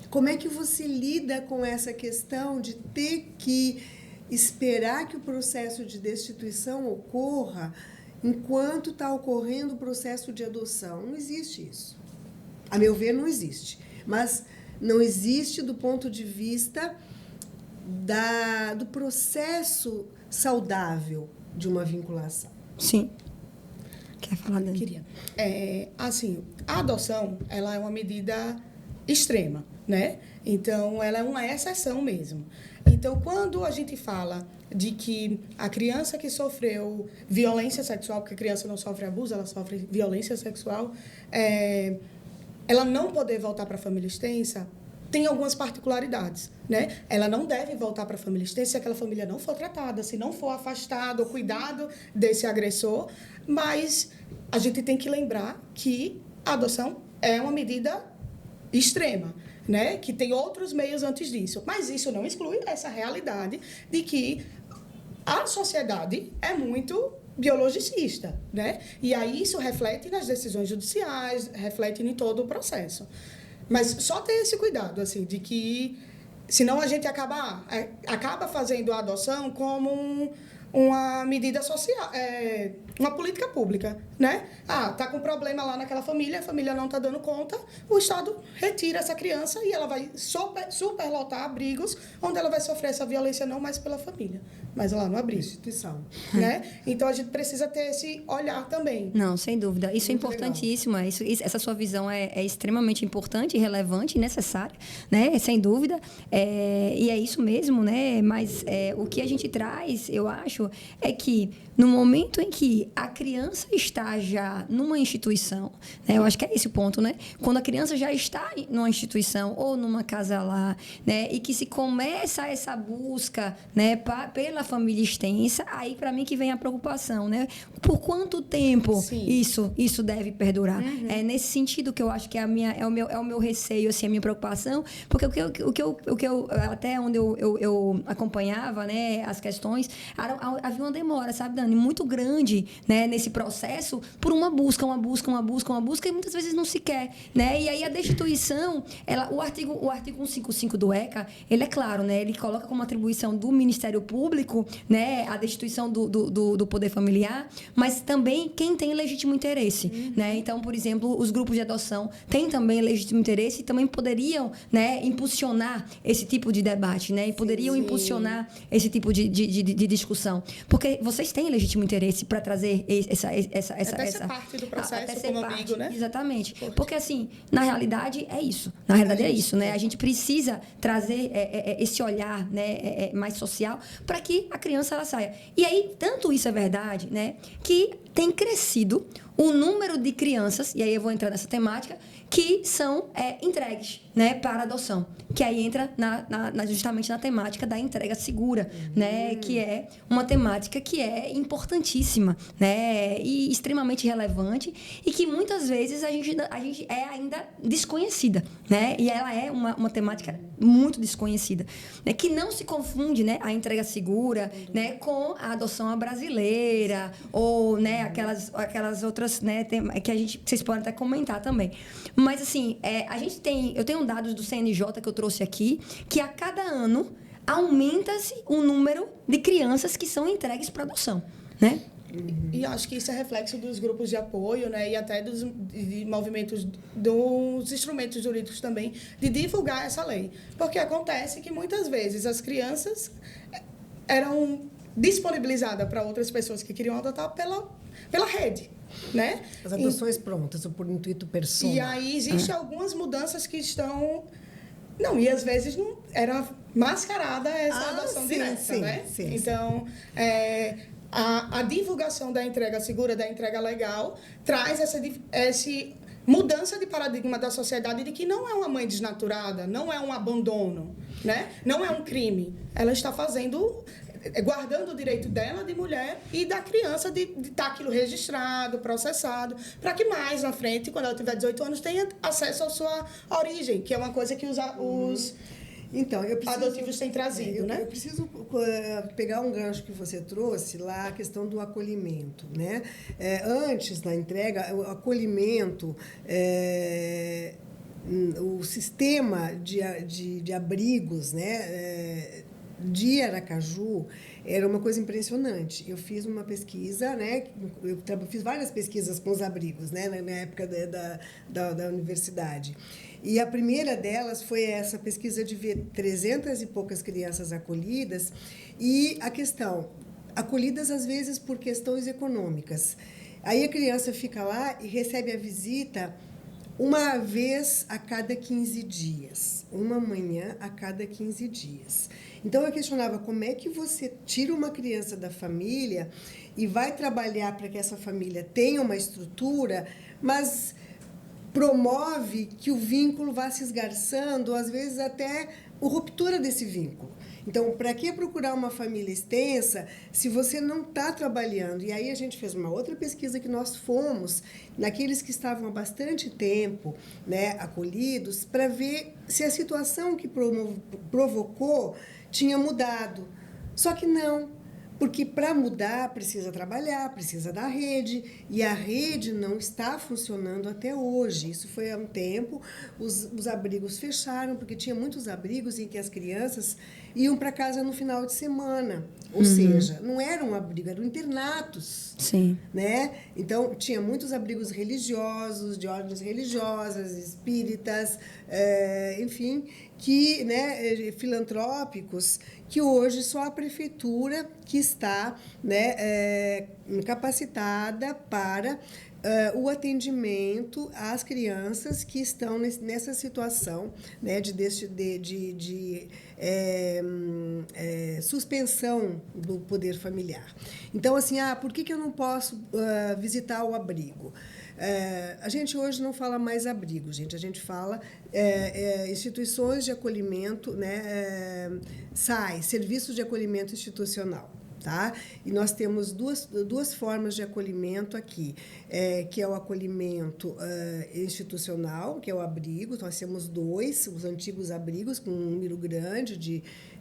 Como é que você lida com essa questão de ter que esperar que o processo de destituição ocorra enquanto está ocorrendo o processo de adoção? Não existe isso. A meu ver, não existe. Mas não existe do ponto de vista do processo saudável de uma vinculação. Sim. Quer falar, Dani? Queria. Assim, a adoção, ela é uma medida extrema, né? Então, ela é uma exceção mesmo. Então, quando a gente fala de que a criança que sofreu violência sexual, porque a criança não sofre abuso, ela sofre violência sexual, ela não poder voltar para a família extensa, tem algumas particularidades, né? Ela não deve voltar para a família extensa se aquela família não for tratada, se não for afastada ou cuidado desse agressor, mas a gente tem que lembrar que a adoção é uma medida extrema, né? Que tem outros meios antes disso, mas isso não exclui essa realidade de que a sociedade é muito biologicista, né? E aí isso reflete nas decisões judiciais, reflete em todo o processo. Mas só ter esse cuidado, assim, de que senão a gente acaba fazendo a adoção como uma medida social, uma política pública, né? Tá com problema lá naquela família, a família não está dando conta, o Estado retira essa criança e ela vai superlotar abrigos onde ela vai sofrer essa violência não mais pela família, mas lá no abrigo. Instituição. Né? Então, a gente precisa ter esse olhar também. Não, sem dúvida. Isso muito é importantíssimo. Essa sua visão é extremamente importante, relevante e necessária, né? Sem dúvida. E é isso mesmo, né? Mas o que a gente traz, eu acho, é que no momento em que a criança está já numa instituição, né? Eu acho que é esse o ponto, né? Quando a criança já está numa instituição ou numa casa lá, né? E que se começa essa busca, né? Pela família extensa, aí para mim que vem a preocupação, né? Por quanto tempo isso deve perdurar? É nesse sentido que eu acho que é o meu receio, assim, a minha preocupação, porque o que eu até onde eu acompanhava, né? As questões, havia uma demora, sabe, Dani? Muito grande, né, nesse processo por uma busca, e muitas vezes não se quer, né? E aí a destituição, o artigo 155 do ECA, ele é claro, né? Ele coloca como atribuição do Ministério Público, né, a destituição do poder familiar, mas também quem tem legítimo interesse, né? Então, por exemplo, os grupos de adoção têm também legítimo interesse e também poderiam, né, impulsionar esse tipo de debate, né? E poderiam impulsionar esse tipo de discussão, porque vocês têm legítimo interesse para trazer essa parte do processo como amigo, né? Exatamente. Porque, assim, na realidade é isso. Na realidade é isso, né? A gente precisa trazer esse olhar, né, mais social para que a criança ela saia. E aí, tanto isso é verdade, né, que tem crescido o número de crianças, e aí eu vou entrar nessa temática, que são entregues, né, para adoção. Que aí entra justamente na temática da entrega segura, né, que é uma temática que é importantíssima, né, e extremamente relevante e que muitas vezes a gente é ainda desconhecida, né, e ela é uma temática muito desconhecida, né, que não se confunde, né, a entrega segura, né, com a adoção brasileira ou, né, aquelas outras, né, que vocês podem até comentar também. Mas, assim, eu tenho dados do CNJ que eu trouxe aqui, que a cada ano aumenta-se o número de crianças que são entregues para adoção, né? E acho que isso é reflexo dos grupos de apoio, né, e até de movimentos dos instrumentos jurídicos também, de divulgar essa lei. Porque acontece que muitas vezes as crianças eram disponibilizadas para outras pessoas que queriam adotar pela rede, né? As adoções prontas, ou por intuito persona. E aí existem algumas mudanças que estão... Não, e às vezes não era mascarada essa adoção direta, né? Sim, então, a divulgação da entrega segura, da entrega legal, traz essa mudança de paradigma da sociedade de que não é uma mãe desnaturada, não é um abandono, né? Não é um crime. Ela está guardando o direito dela de mulher e da criança de estar aquilo registrado, processado, para que mais na frente, quando ela tiver 18 anos, tenha acesso à sua origem, que é uma coisa que os então, adotivos têm trazido, né? Eu preciso pegar um gancho que você trouxe lá, a questão do acolhimento, né? Antes da entrega, o acolhimento, o sistema de abrigos, né? De Aracaju era uma coisa impressionante. Eu fiz uma pesquisa, né? Eu fiz várias pesquisas com os abrigos, né? Na época da universidade. E a primeira delas foi essa pesquisa de ver 300 e poucas crianças acolhidas e a questão, acolhidas às vezes por questões econômicas. Aí a criança fica lá e recebe a visita uma vez a cada 15 dias, uma manhã a cada 15 dias. Então, eu questionava como é que você tira uma criança da família e vai trabalhar para que essa família tenha uma estrutura, mas promove que o vínculo vá se esgarçando, às vezes até a ruptura desse vínculo. Então, para que procurar uma família extensa se você não está trabalhando? E aí a gente fez uma outra pesquisa que nós fomos naqueles que estavam há bastante tempo, né, acolhidos, para ver se a situação que provocou tinha mudado. Só que não, porque para mudar precisa trabalhar, precisa da rede, e a rede não está funcionando até hoje. Isso foi há um tempo, os abrigos fecharam, porque tinha muitos abrigos em que as crianças iam para casa no final de semana, ou seja, não eram abrigos, eram internatos. Sim. Né? Então, tinha muitos abrigos religiosos, de ordens religiosas, espíritas, enfim, que, né, filantrópicos, que hoje só a prefeitura que está, né, capacitada para o atendimento às crianças que estão nessa situação, né, de suspensão do poder familiar. Então, assim, por que eu não posso visitar o abrigo? A gente hoje não fala mais abrigo, gente. A gente fala instituições de acolhimento, né, serviços de acolhimento institucional. Tá? E nós temos duas formas de acolhimento aqui, que é o acolhimento institucional, que é o abrigo. Nós temos os antigos abrigos, com um número grande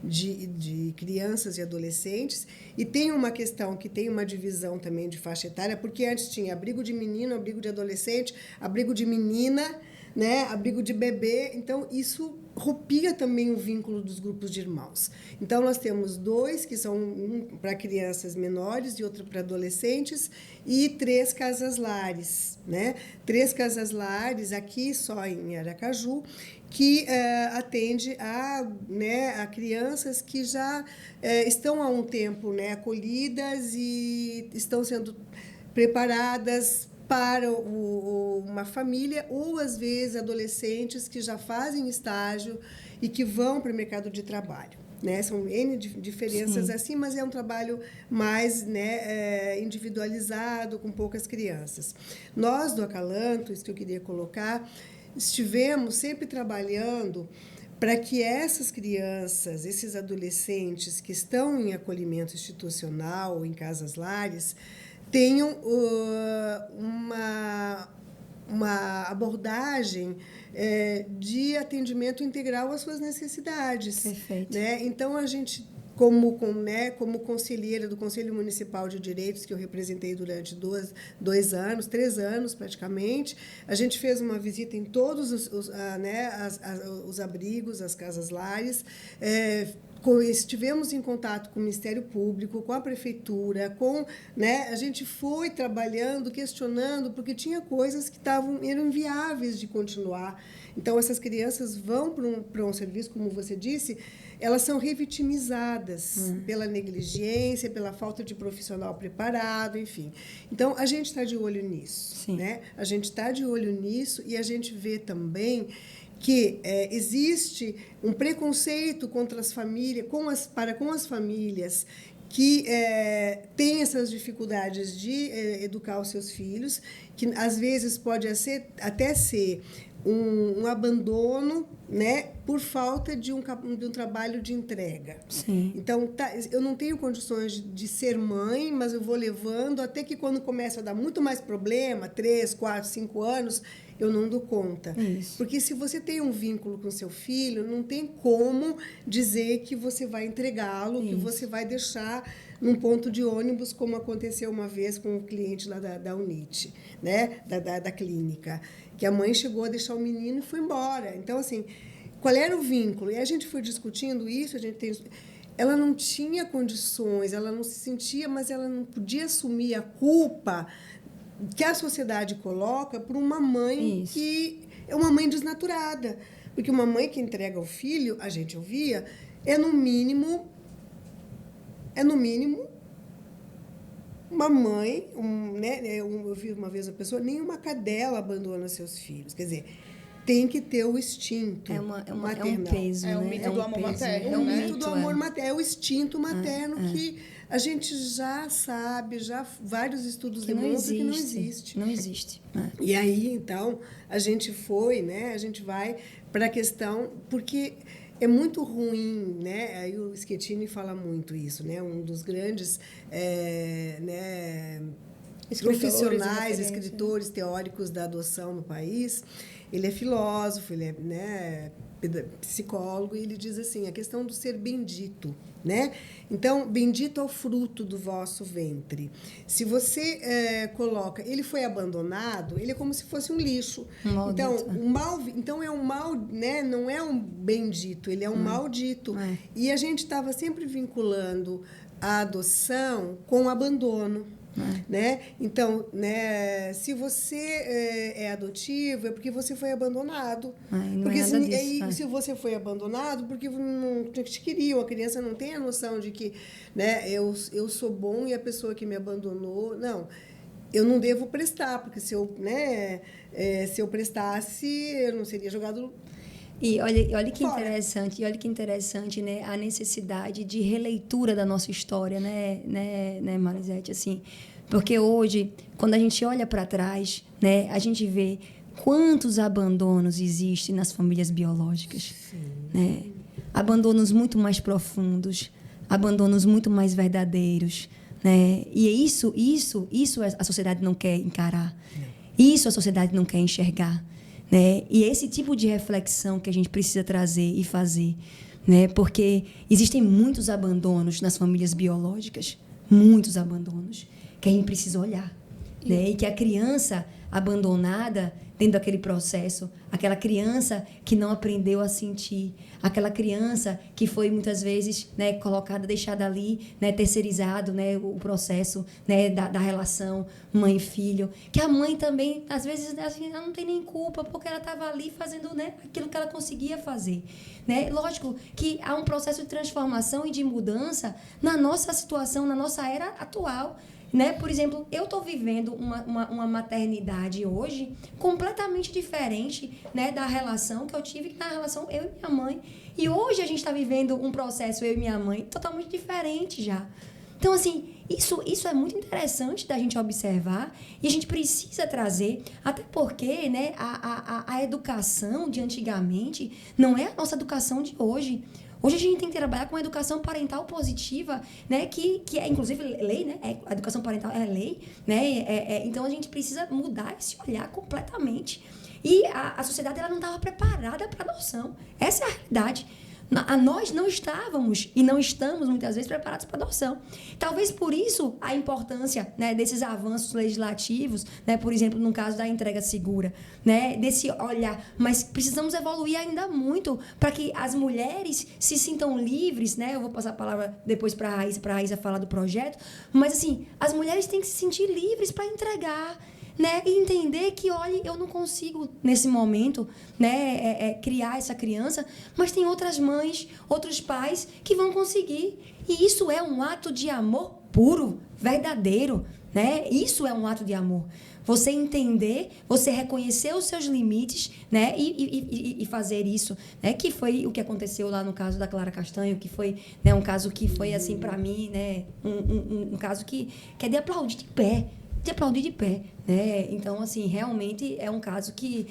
de crianças e adolescentes, e tem uma questão que tem uma divisão também de faixa etária, porque antes tinha abrigo de menino, abrigo de adolescente, abrigo de menina, né, abrigo de bebê, então isso rompia também o vínculo dos grupos de irmãos. Então, nós temos 2, que são um para crianças menores e outro para adolescentes, e 3 casas-lares, né? 3 casas-lares aqui só em Aracaju, que atende a crianças que já estão há um tempo, né, acolhidas e estão sendo preparadas para uma família, ou, às vezes, adolescentes que já fazem estágio e que vão para o mercado de trabalho. Né? São N diferenças. Sim. Assim, mas é um trabalho mais, né, individualizado, com poucas crianças. Nós, do Acalanto, isso que eu queria colocar, estivemos sempre trabalhando para que essas crianças, esses adolescentes que estão em acolhimento institucional, em casas-lares, tenham uma abordagem de atendimento integral às suas necessidades. Perfeito. Né? Então, a gente, como conselheira do Conselho Municipal de Direitos, que eu representei durante 3 anos praticamente, a gente fez uma visita em todos os abrigos, as casas-lares, estivemos em contato com o Ministério Público, com a Prefeitura, a gente foi trabalhando, questionando, porque tinha coisas que eram inviáveis de continuar. Então, essas crianças vão para um serviço, como você disse, elas são revitimizadas pela negligência, pela falta de profissional preparado, enfim. Então, a gente está de olho nisso. Né? A gente está de olho nisso e a gente vê também que existe um preconceito contra as famílias, para com as famílias que têm essas dificuldades de educar os seus filhos, que às vezes pode até ser um abandono, né, por falta de um trabalho de entrega. Sim. Então, eu não tenho condições de ser mãe, mas eu vou levando até que quando começa a dar muito mais problema, 3, 4, 5 anos, eu não dou conta. Isso. Porque se você tem um vínculo com seu filho, não tem como dizer que você vai entregá-lo, que você vai deixar num ponto de ônibus, como aconteceu uma vez com um cliente lá da UNIT, né, da clínica, que a mãe chegou a deixar o menino e foi embora. Então, assim, qual era o vínculo? E a gente foi discutindo isso, ela não tinha condições, ela não se sentia, mas ela não podia assumir a culpa que a sociedade coloca para uma mãe que é uma mãe desnaturada. Porque uma mãe que entrega o filho, a gente ouvia, é no mínimo uma mãe, eu vi uma vez uma pessoa, nenhuma cadela abandona seus filhos. Quer dizer, tem que ter o instinto maternal. É um peso, é um né? mito do amor materno. É um mito do amor materno, é o instinto materno que a gente já sabe, já vários estudos demonstram que não existe. Não existe. E aí, então, a gente vai para a questão, porque é muito ruim, né? Aí o Schettini fala muito isso, né? Um dos grandes profissionais, escritores teóricos da adoção no país. Ele é filósofo, ele é psicólogo, e ele diz assim, a questão do ser bendito, né? Então, bendito é o fruto do vosso ventre. Se você coloca, ele foi abandonado, ele é como se fosse um lixo. Então é um mal, né? Não é um bendito, ele é um maldito. E a gente estava sempre vinculando a adoção com o abandono. Né? Então, né, se você é adotivo, é porque você foi abandonado. Porque se você foi abandonado, porque não te queriam. A criança não tem a noção de que, né, eu sou bom e a pessoa que me abandonou... Não, eu não devo prestar, porque se eu prestasse, eu não seria jogado... E olha que interessante, né, a necessidade de releitura da nossa história, né, Marisete, assim, porque hoje, quando a gente olha para trás, né, a gente vê quantos abandonos existem nas famílias biológicas, né? Abandonos muito mais profundos, abandonos muito mais verdadeiros, né? E isso a sociedade não quer encarar, isso a sociedade não quer enxergar. Né? E esse tipo de reflexão que a gente precisa trazer e fazer, né? Porque existem muitos abandonos nas famílias biológicas, muitos abandonos, que a gente precisa olhar. Né? E que a criança abandonada dentro daquele processo, aquela criança que não aprendeu a sentir, aquela criança que foi muitas vezes, né, colocada, deixada ali, né, terceirizado, né, o processo, né, da relação mãe e filho, que a mãe também às vezes assim, ela não tem nem culpa porque ela estava ali fazendo, né, aquilo que ela conseguia fazer, né? Lógico que há um processo de transformação e de mudança na nossa situação, na nossa era atual. Né? Por exemplo, eu estou vivendo uma maternidade hoje completamente diferente, né, da relação que eu tive na relação eu e minha mãe. E hoje a gente está vivendo um processo, eu e minha mãe, totalmente diferente já. Então, assim, isso é muito interessante da gente observar e a gente precisa trazer, até porque, né, a educação de antigamente não é a nossa educação de hoje. Hoje a gente tem que trabalhar com a educação parental positiva, né? Que é, inclusive, lei, né? A educação parental é lei, né? Então, a gente precisa mudar esse olhar completamente. E a sociedade ela não estava preparada para a adoção. Essa é a realidade. Nós não estávamos e não estamos, muitas vezes, preparados para adoção. Talvez por isso a importância, né, desses avanços legislativos, né, por exemplo, no caso da entrega segura, né, desse olhar. Mas precisamos evoluir ainda muito para que as mulheres se sintam livres, né? Eu vou passar a palavra depois para a Raíssa falar do projeto, mas assim, as mulheres têm que se sentir livres para entregar, né? E entender que, olha, eu não consigo, nesse momento, né, criar essa criança, mas tem outras mães, outros pais que vão conseguir. E isso é um ato de amor puro, verdadeiro, né? Isso é um ato de amor. Você entender, você reconhecer os seus limites, né? E fazer isso, né? Que foi o que aconteceu lá no caso da Clara Castanho, que foi, né, um caso que foi, assim, para mim, né, um caso que é de aplaudir de pé. Né? Então, assim, realmente é um caso que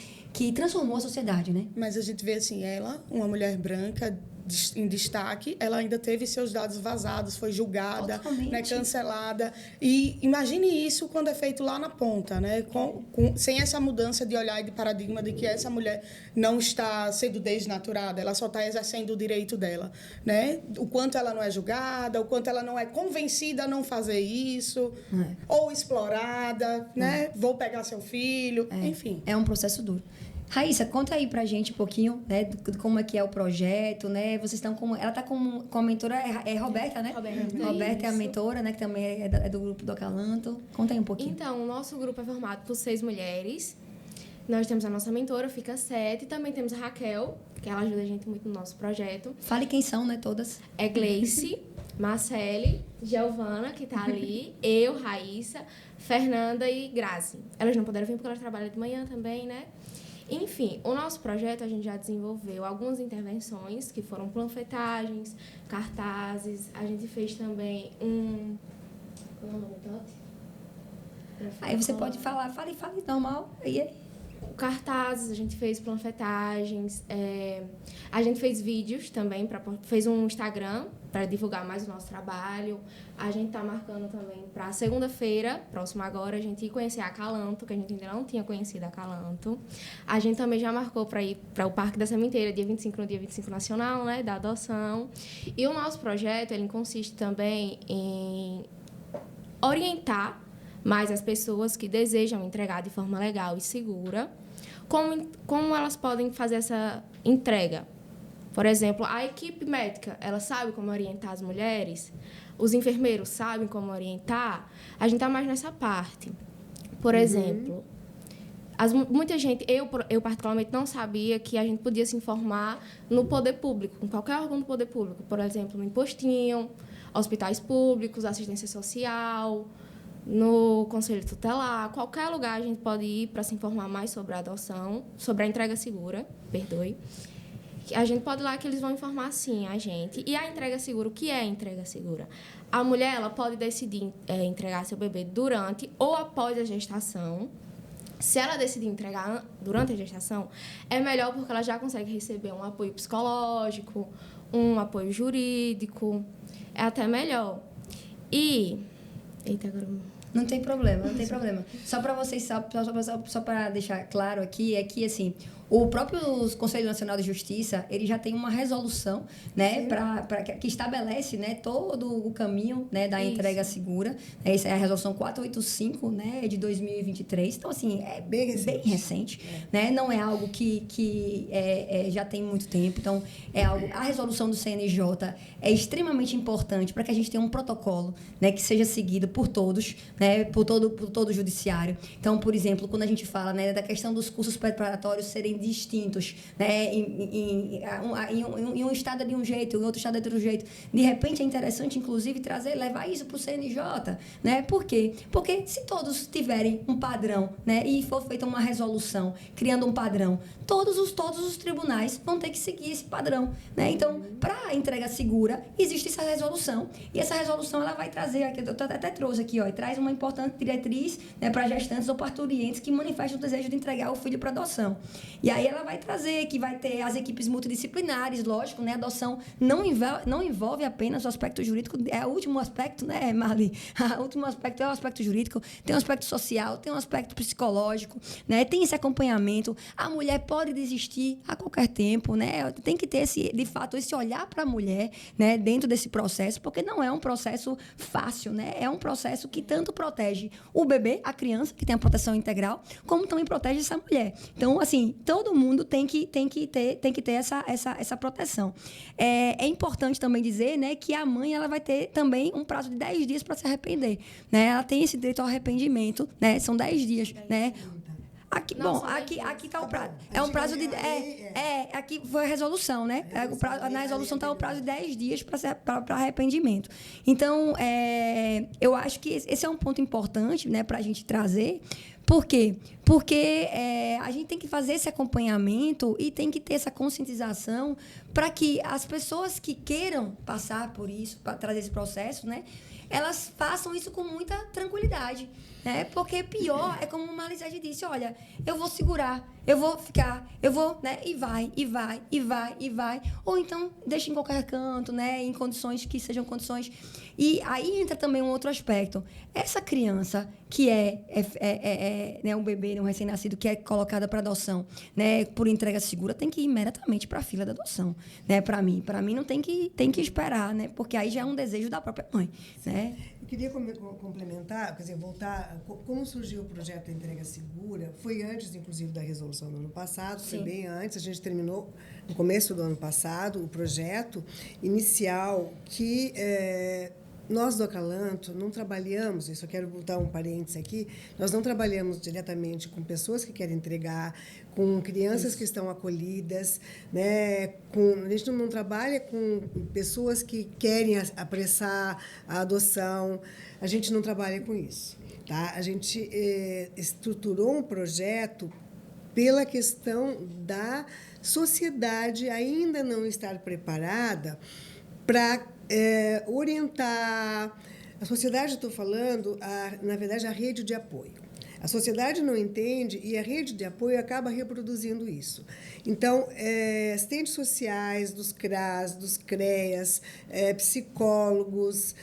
transformou a sociedade, né? Mas a gente vê, assim, ela, uma mulher branca, em destaque, ela ainda teve seus dados vazados, foi julgada, né, cancelada. E imagine isso quando é feito lá na ponta, né? Sem essa mudança de olhar e de paradigma de que essa mulher não está sendo desnaturada, ela só está exercendo o direito dela, né? O quanto ela não é julgada, o quanto ela não é convencida a não fazer isso, ou explorada, né? Vou pegar seu filho, enfim. É um processo duro. Raíssa, conta aí pra gente um pouquinho, né, de como é que é o projeto, né? Vocês estão com... Ela tá com a mentora, é Roberta, né? Roberta é a mentora, né, que também é do grupo do Acalanto. Conta aí um pouquinho. Então, o nosso grupo é formado por 6 mulheres. Nós temos a nossa mentora, fica 7. E também temos a Raquel, que ela ajuda a gente muito no nosso projeto. Fale quem são, né, todas. É Gleice, Marcele, Giovana, que tá ali, eu, Raíssa, Fernanda e Grazi. Elas não puderam vir porque elas trabalham de manhã também, né? Enfim, o nosso projeto, a gente já desenvolveu algumas intervenções, que foram panfletagens, cartazes. A gente fez também Aí você pode falar, fale normal. E aí? Cartazes, a gente fez panfletagens, a gente fez vídeos também, fez um Instagram para divulgar mais o nosso trabalho. A gente está marcando também para segunda-feira, próxima agora, a gente ir conhecer a Acalanto, que a gente ainda não tinha conhecido a Acalanto. A gente também já marcou para ir para o Parque da Sementeira, dia 25, no dia 25 nacional, né, da adoção. E o nosso projeto, ele consiste também em orientar mais as pessoas que desejam entregar de forma legal e segura, como elas podem fazer essa entrega. Por exemplo, a equipe médica, ela sabe como orientar as mulheres, os enfermeiros sabem como orientar, a gente está mais nessa parte. Por exemplo, muita gente, eu particularmente não sabia que a gente podia se informar no poder público, em qualquer órgão do poder público, por exemplo, no impostinho, hospitais públicos, assistência social, no Conselho Tutelar, qualquer lugar a gente pode ir para se informar mais sobre a adoção, sobre a entrega segura, perdoe. A gente pode ir lá que eles vão informar, sim, a gente. E a entrega segura, o que é a entrega segura? A mulher, ela pode decidir entregar seu bebê durante ou após a gestação. Se ela decidir entregar durante a gestação, é melhor porque ela já consegue receber um apoio psicológico, um apoio jurídico, é até melhor. E... Eita, agora... Não tem problema. Só para vocês, só para deixar claro aqui, é que, assim, o próprio Conselho Nacional de Justiça, ele já tem uma resolução, né, que estabelece, né, todo o caminho, né, da entrega segura. Essa é a resolução 485, né, de 2023. Então, assim, é bem recente, né? Não é algo que já tem muito tempo. Então, é algo... A resolução do CNJ é extremamente importante para que a gente tenha um protocolo, né, que seja seguido por todos, né, por todo o judiciário. Então, por exemplo, quando a gente fala, né, da questão dos cursos preparatórios serem distintos, né, em um estado é de um jeito, em outro estado é de outro jeito, de repente é interessante, inclusive, levar isso para o CNJ, né? Por quê? Porque se todos tiverem um padrão, né, e for feita uma resolução criando um padrão, todos os tribunais vão ter que seguir esse padrão, né? Então, para a entrega segura, existe essa resolução. E essa resolução, ela vai trazer, aqui, eu até trouxe aqui, ó, traz uma importante diretriz, né, para gestantes ou parturientes que manifestam o desejo de entregar o filho para adoção. E aí ela vai trazer que vai ter as equipes multidisciplinares, lógico, né? A adoção não envolve apenas o aspecto jurídico, é o último aspecto, né, Marli? O último aspecto é o aspecto jurídico, tem um aspecto social, tem um aspecto psicológico, né? Tem esse acompanhamento. A mulher pode desistir a qualquer tempo, né? Tem que ter, de fato, esse olhar para a mulher, né, dentro desse processo, porque não é um processo fácil, né? É um processo que tanto protege o bebê, a criança, que tem a proteção integral, como também protege essa mulher. Então, assim, todo mundo tem que ter essa proteção. É importante também dizer, né, que a mãe ela vai ter também um prazo de 10 dias para se arrepender, né? Ela tem esse direito ao arrependimento, né? São 10 dias, né? Aqui, Nossa, bom, aqui está o prazo. É um prazo de. Aqui foi a resolução, né? Na resolução está o prazo de 10 dias para arrependimento. Então, eu acho que esse é um ponto importante, né, para a gente trazer. Por quê? Porque a gente tem que fazer esse acompanhamento e tem que ter essa conscientização para que as pessoas que queiram passar por isso, para trazer esse processo, né, elas façam isso com muita tranquilidade, né? Porque pior é como a Marlisete disse, olha, eu vou segurar, eu vou ficar, eu vou, né? E vai. Ou então deixa em qualquer canto, né? Em condições que sejam condições. E aí entra também um outro aspecto. Essa criança que né, um bebê, um recém-nascido, que é colocada para adoção, né, por entrega segura, tem que ir imediatamente para a fila da adoção, né? Para mim não tem que esperar, né? Porque aí já é um desejo da própria mãe, né? Eu queria complementar, quer dizer, voltar, como surgiu o projeto da entrega segura, foi antes, inclusive, da resolução do ano passado, foi bem antes, a gente terminou no começo do ano passado o projeto inicial que nós do Acalanto não trabalhamos, isso eu quero botar um parênteses aqui, nós não trabalhamos diretamente com pessoas que querem entregar, com crianças que estão acolhidas, né? A gente não trabalha com pessoas que querem apressar a adoção, a gente não trabalha com isso. Tá? A gente estruturou um projeto pela questão da sociedade ainda não estar preparada para orientar. A sociedade, estou falando, na verdade, a rede de apoio. A sociedade não entende e a rede de apoio acaba reproduzindo isso. Então, assistentes sociais dos CRAS, dos CREAS, psicólogos,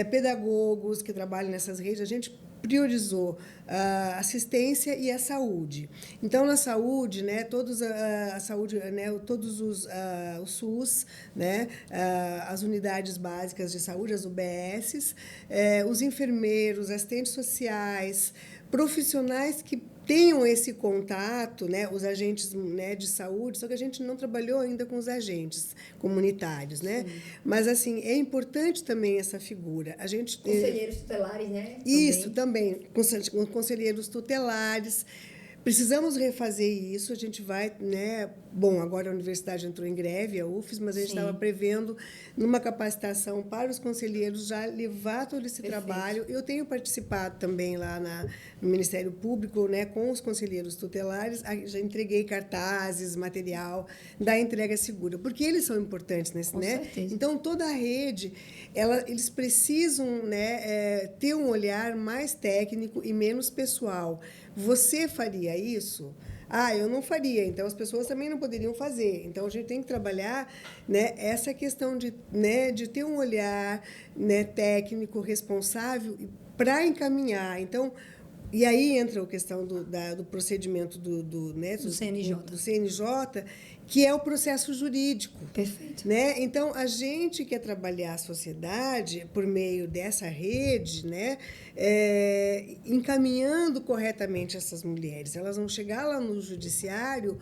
pedagogos que trabalham nessas redes, a gente priorizou a assistência e a saúde. Então, na saúde, né, todos os SUS, né, as unidades básicas de saúde, as UBSs, os enfermeiros, assistentes sociais, profissionais que tenham esse contato, né, os agentes, né, de saúde, só que a gente não trabalhou ainda com os agentes comunitários, né? Mas assim é importante também essa figura. A gente conselheiros tutelares, né? Isso também, conselheiros tutelares. Precisamos refazer isso, a gente vai, né? Bom, agora a universidade entrou em greve, a UFES, mas a gente estava prevendo, numa capacitação para os conselheiros, já levar todo esse trabalho. Eu tenho participado também lá no Ministério Público, né, com os conselheiros tutelares, já entreguei cartazes, material da entrega segura, porque eles são importantes nesse, com né? certeza. Então, toda a rede, eles precisam, né, ter um olhar mais técnico e menos pessoal. Você faria isso? Eu não faria, então as pessoas também não poderiam fazer. Então, a gente tem que trabalhar, né, essa questão de ter um olhar, né, técnico, responsável para encaminhar. Então, e aí entra a questão do procedimento do CNJ. Do CNJ, que é o processo jurídico. Perfeito. Né? Então, a gente quer trabalhar a sociedade por meio dessa rede, né, encaminhando corretamente essas mulheres. Elas vão chegar lá no judiciário,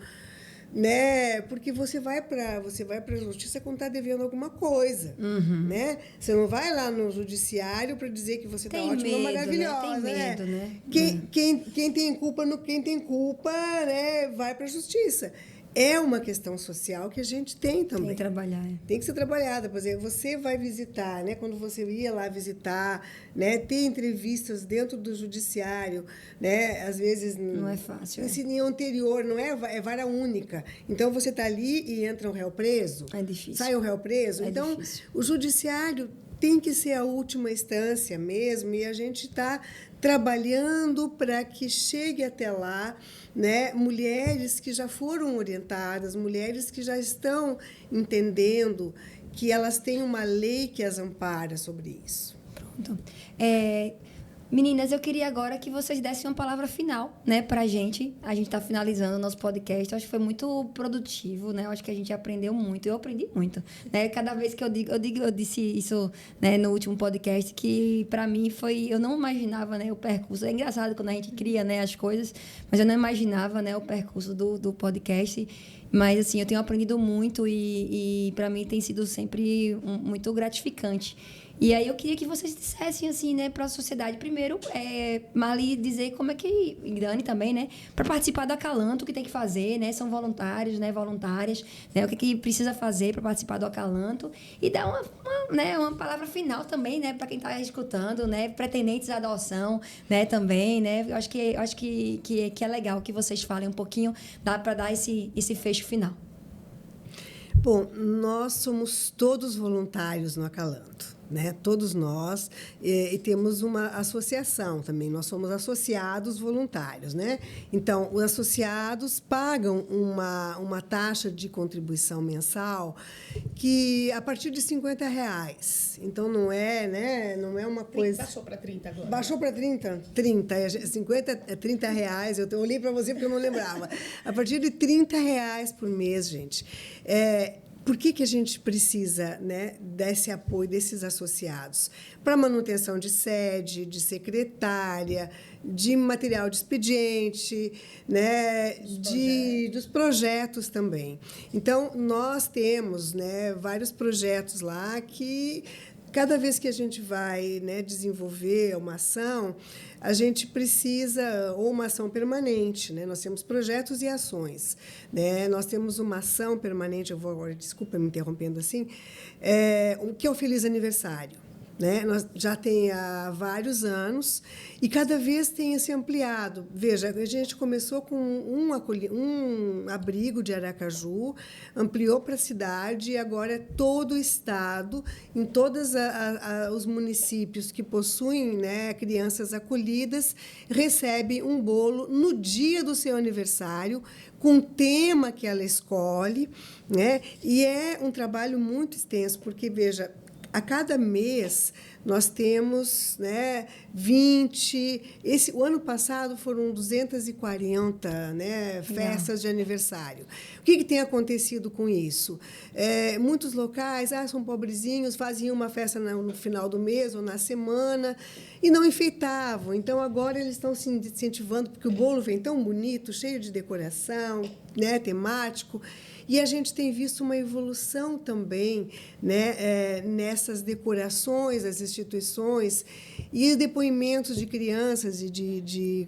né, porque você vai para a justiça quando está devendo alguma coisa. Né? Você não vai lá no judiciário para dizer que você está ótima ou maravilhosa. Tem medo, né? Quem tem culpa, né, vai para a justiça. É uma questão social que a gente tem também. Tem que trabalhar. Tem que ser trabalhada. Por exemplo, você vai visitar, né? Quando você ia lá visitar, né? Ter entrevistas dentro do judiciário, né? Às vezes não é fácil. Em anterior, não é vara única. Então você está ali e entra um réu preso. É difícil. Sai um réu preso. É então difícil. o judiciário tem que ser a última instância mesmo, e a gente está trabalhando para que chegue até lá, né, mulheres que já foram orientadas, mulheres que já estão entendendo que elas têm uma lei que as ampara sobre isso. Pronto. Meninas, eu queria agora que vocês dessem uma palavra final, né, pra gente. A gente está finalizando o nosso podcast. Eu acho que foi muito produtivo, né? Eu acho que a gente aprendeu muito. Eu aprendi muito, né? Cada vez que eu disse isso, né, no último podcast, que para mim foi, eu não imaginava, né, o percurso. É engraçado quando a gente cria, né, as coisas, mas eu não imaginava, né, o percurso do podcast. Mas, assim, eu tenho aprendido muito e para mim tem sido sempre muito gratificante. E aí eu queria que vocês dissessem, assim, né, para a sociedade. Primeiro, Marli, dizer como é que... E Dani também, né? Para participar do Acalanto, o que tem que fazer, né? São voluntários, né? Voluntárias, né? O que precisa fazer para participar do Acalanto. E dar uma palavra final também, né? Para quem está escutando, né? Pretendentes à adoção, né? Também, né? Eu acho que é legal que vocês falem um pouquinho, dá para dar esse fecho final. Bom, nós somos todos voluntários no Acalanto, né? Todos nós, e temos uma associação também, nós somos associados voluntários, né? Então, os associados pagam uma taxa de contribuição mensal que a partir de R$50. Então, não é, né? Não é uma coisa... Baixou para 30 agora. Baixou para 30? 30, 50, R$30. Eu olhei para você porque eu não lembrava. A partir de R$30 por mês, gente. Por que a gente precisa, né, desse apoio desses associados? Para manutenção de sede, de secretária, de material de expediente, né, dos projetos também. Então, nós temos, né, vários projetos lá que... Cada vez que a gente vai, né, desenvolver uma ação, a gente precisa, ou uma ação permanente, né? Nós temos projetos e ações, né? Nós temos uma ação permanente, eu vou agora, desculpa me interrompendo assim, que é o Feliz Aniversário. Né? Nós já tem há vários anos e cada vez tem se ampliado. Veja, a gente começou com um abrigo de Aracaju, ampliou para a cidade e agora todo o estado, em todos os municípios que possuem, né, crianças acolhidas, recebe um bolo no dia do seu aniversário, com o tema que ela escolhe, né? E é um trabalho muito extenso, porque, veja, a cada mês, nós temos, né, 20... O ano passado foram 240, né, festas de aniversário. O que tem acontecido com isso? Muitos locais são pobrezinhos, faziam uma festa no final do mês ou na semana e não enfeitavam. Então, agora eles estão se incentivando, porque o bolo vem tão bonito, cheio de decoração, né, temático. E a gente tem visto uma evolução também, né, nessas decorações, as instituições, e depoimentos de crianças e de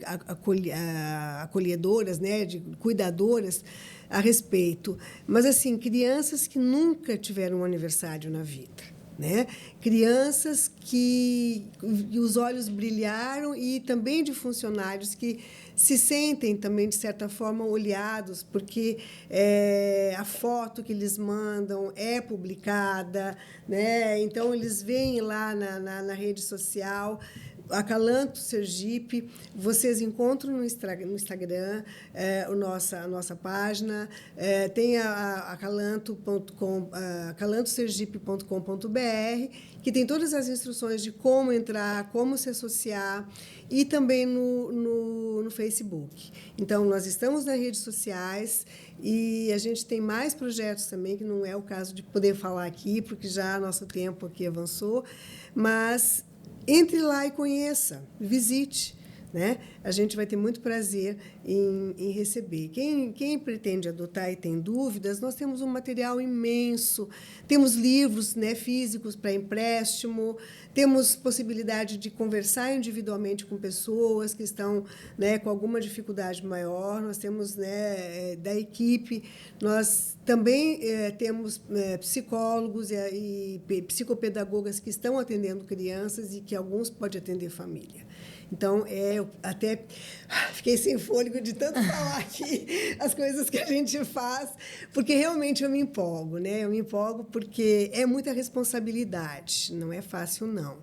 acolhedoras, né, de cuidadoras a respeito. Mas, assim, crianças que nunca tiveram um aniversário na vida. Né? Crianças que os olhos brilharam e também de funcionários que se sentem também, de certa forma, olhados, porque a foto que eles mandam é publicada, né? Então, eles veem lá na rede social. Acalanto Sergipe, vocês encontram no Instagram a nossa página, tem a acalantosergipe.com.br, que tem todas as instruções de como entrar, como se associar, e também no Facebook. Então, nós estamos nas redes sociais e a gente tem mais projetos também, que não é o caso de poder falar aqui, porque já nosso tempo aqui avançou, mas... Entre lá e conheça, visite, né? A gente vai ter muito prazer em receber. Quem pretende adotar e tem dúvidas, nós temos um material imenso, temos livros, né, físicos para empréstimo, temos possibilidade de conversar individualmente com pessoas que estão, né, com alguma dificuldade maior. Nós temos, né, da equipe, nós também temos psicólogos e psicopedagogas que estão atendendo crianças e que alguns podem atender família. Então, eu até fiquei sem fôlego de tanto falar aqui as coisas que a gente faz, porque realmente eu me empolgo, né? Eu me empolgo porque é muita responsabilidade, não é fácil, não.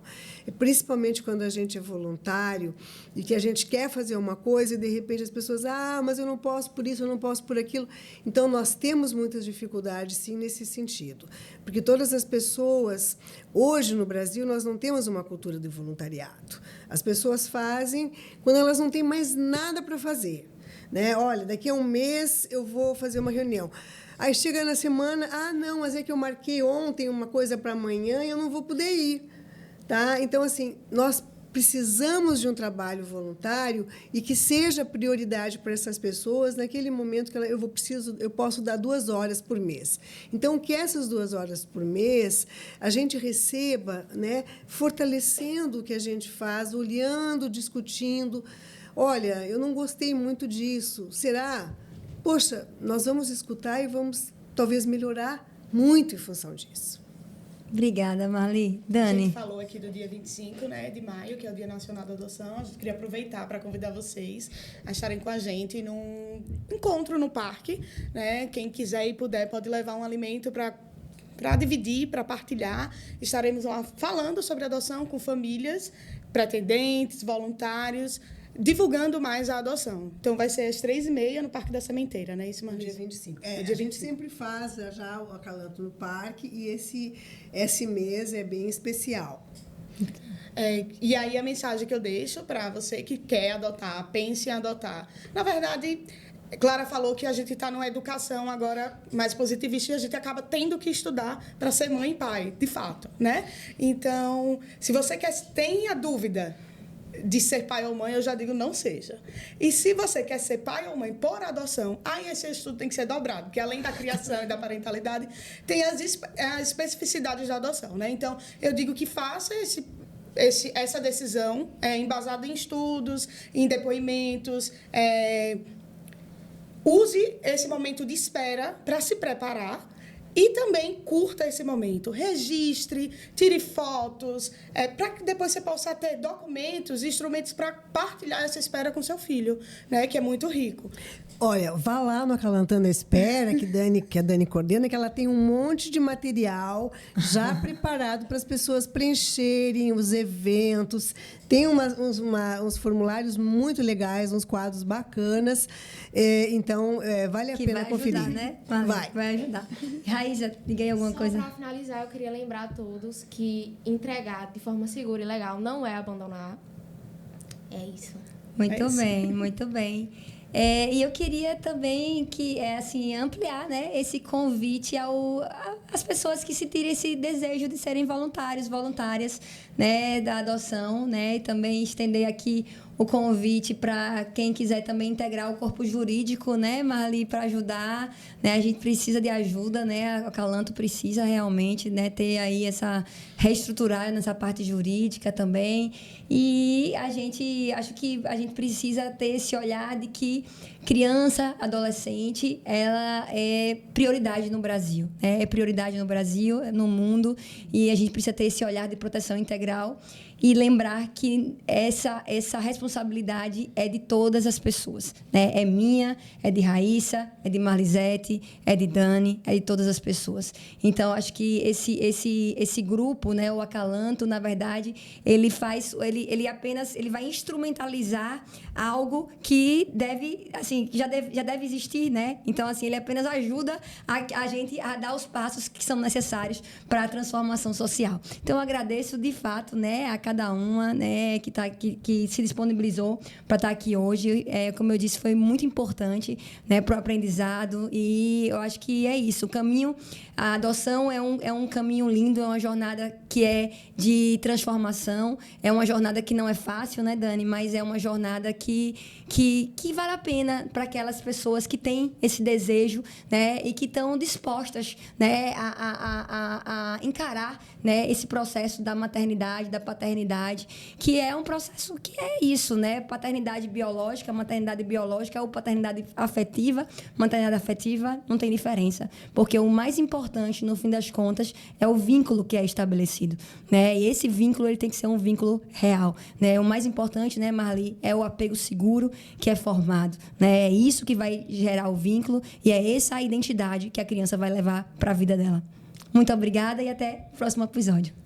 Principalmente quando a gente é voluntário e que a gente quer fazer uma coisa e, de repente, as pessoas, mas eu não posso por isso, eu não posso por aquilo. Então, nós temos muitas dificuldades, sim, nesse sentido. Porque todas as pessoas, hoje no Brasil, nós não temos uma cultura de voluntariado. As pessoas fazem quando elas não têm mais nada para fazer, né? Olha, daqui a um mês eu vou fazer uma reunião. Aí chega na semana, não, mas é que eu marquei ontem uma coisa para amanhã e eu não vou poder ir. Tá? Então, assim, nós precisamos de um trabalho voluntário e que seja prioridade para essas pessoas naquele momento que eu posso dar 2 horas por mês. Então, que essas 2 horas por mês a gente receba, né, fortalecendo o que a gente faz, olhando, discutindo. Olha, eu não gostei muito disso. Será? Poxa, nós vamos escutar e vamos talvez melhorar muito em função disso. Obrigada, Marli. A Dani. gente falou aqui do dia 25, né, de maio, que é o Dia Nacional da Adoção. A gente queria aproveitar para convidar vocês a estarem com a gente num encontro no parque, né? Quem quiser e puder pode levar um alimento para dividir, para partilhar. Estaremos lá falando sobre adoção com famílias, pretendentes, voluntários, divulgando mais a adoção. Então, vai ser às 3h30 no Parque da Sementeira, né? Isso, Marli? Dia 25. Dia a 25. gente sempre faz já o acalanto no parque e esse mês é bem especial. E aí, a mensagem que eu deixo para você que quer adotar, pense em adotar. Na verdade, Clara falou que a gente está numa educação agora mais positivista e a gente acaba tendo que estudar para ser mãe e pai, de fato, né? Então, se você tenha dúvida de ser pai ou mãe, eu já digo, não seja. E se você quer ser pai ou mãe por adoção, aí esse estudo tem que ser dobrado, porque além da criação e da parentalidade, tem as especificidades da adoção, né? Então, eu digo que faça essa decisão embasada em estudos, em depoimentos, use esse momento de espera para se preparar. E também curta esse momento, registre, tire fotos, para que depois você possa ter documentos, instrumentos para partilhar essa espera com seu filho, né, que é muito rico. Olha, vá lá no Acalantando a Espera, que a Dani coordena, que ela tem um monte de material já preparado para as pessoas preencherem os eventos. Tem uns formulários muito legais, uns quadros bacanas. Então, vale a pena conferir. Vai ajudar, né? Vai ajudar. Raíssa, diga aí alguma coisa. Só para finalizar, eu queria lembrar a todos que entregar de forma segura e legal não é abandonar. É isso. Muito bem, muito bem. E eu queria também ampliar, né, esse convite às pessoas que se tirem esse desejo de serem voluntárias, né, da adoção, né, e também estender aqui o convite para quem quiser também integrar o corpo jurídico, né, Marli, para ajudar, né, a gente precisa de ajuda, né, a Acalanto precisa realmente, né, ter aí reestruturar nessa parte jurídica também, e acho que a gente precisa ter esse olhar de que criança, adolescente, ela é prioridade no Brasil, né, é prioridade no Brasil, no mundo, e a gente precisa ter esse olhar de proteção integral e lembrar que essa responsabilidade é de todas as pessoas, né? É minha, é de Raíssa, é de Marlisete, é de Dani, é de todas as pessoas. Então, acho que esse grupo, né, o Acalanto, na verdade, ele vai instrumentalizar algo que já deve existir, né? Então, assim, ele apenas ajuda a gente a dar os passos que são necessários para a transformação social. Então, eu agradeço, de fato, né, a cada uma, né, que se disponibilizou para estar aqui hoje. Como eu disse, foi muito importante, né, para o aprendizado, e eu acho que é isso. A adoção é um caminho lindo, é uma jornada que é de transformação, é uma jornada que não é fácil, né, Dani? Mas é uma jornada que vale a pena, para aquelas pessoas que têm esse desejo, né, e que estão dispostas, né, a encarar, né, esse processo da maternidade, da paternidade, que é um processo que é isso, né? Paternidade biológica, maternidade biológica ou paternidade afetiva, maternidade afetiva, não tem diferença, porque o mais importante, no fim das contas, é o vínculo que é estabelecido, né? E esse vínculo ele tem que ser um vínculo real, né? O mais importante, né, Marli, é o apego seguro que é formado, né? É isso que vai gerar o vínculo e é essa a identidade que a criança vai levar para a vida dela. Muito obrigada e até o próximo episódio.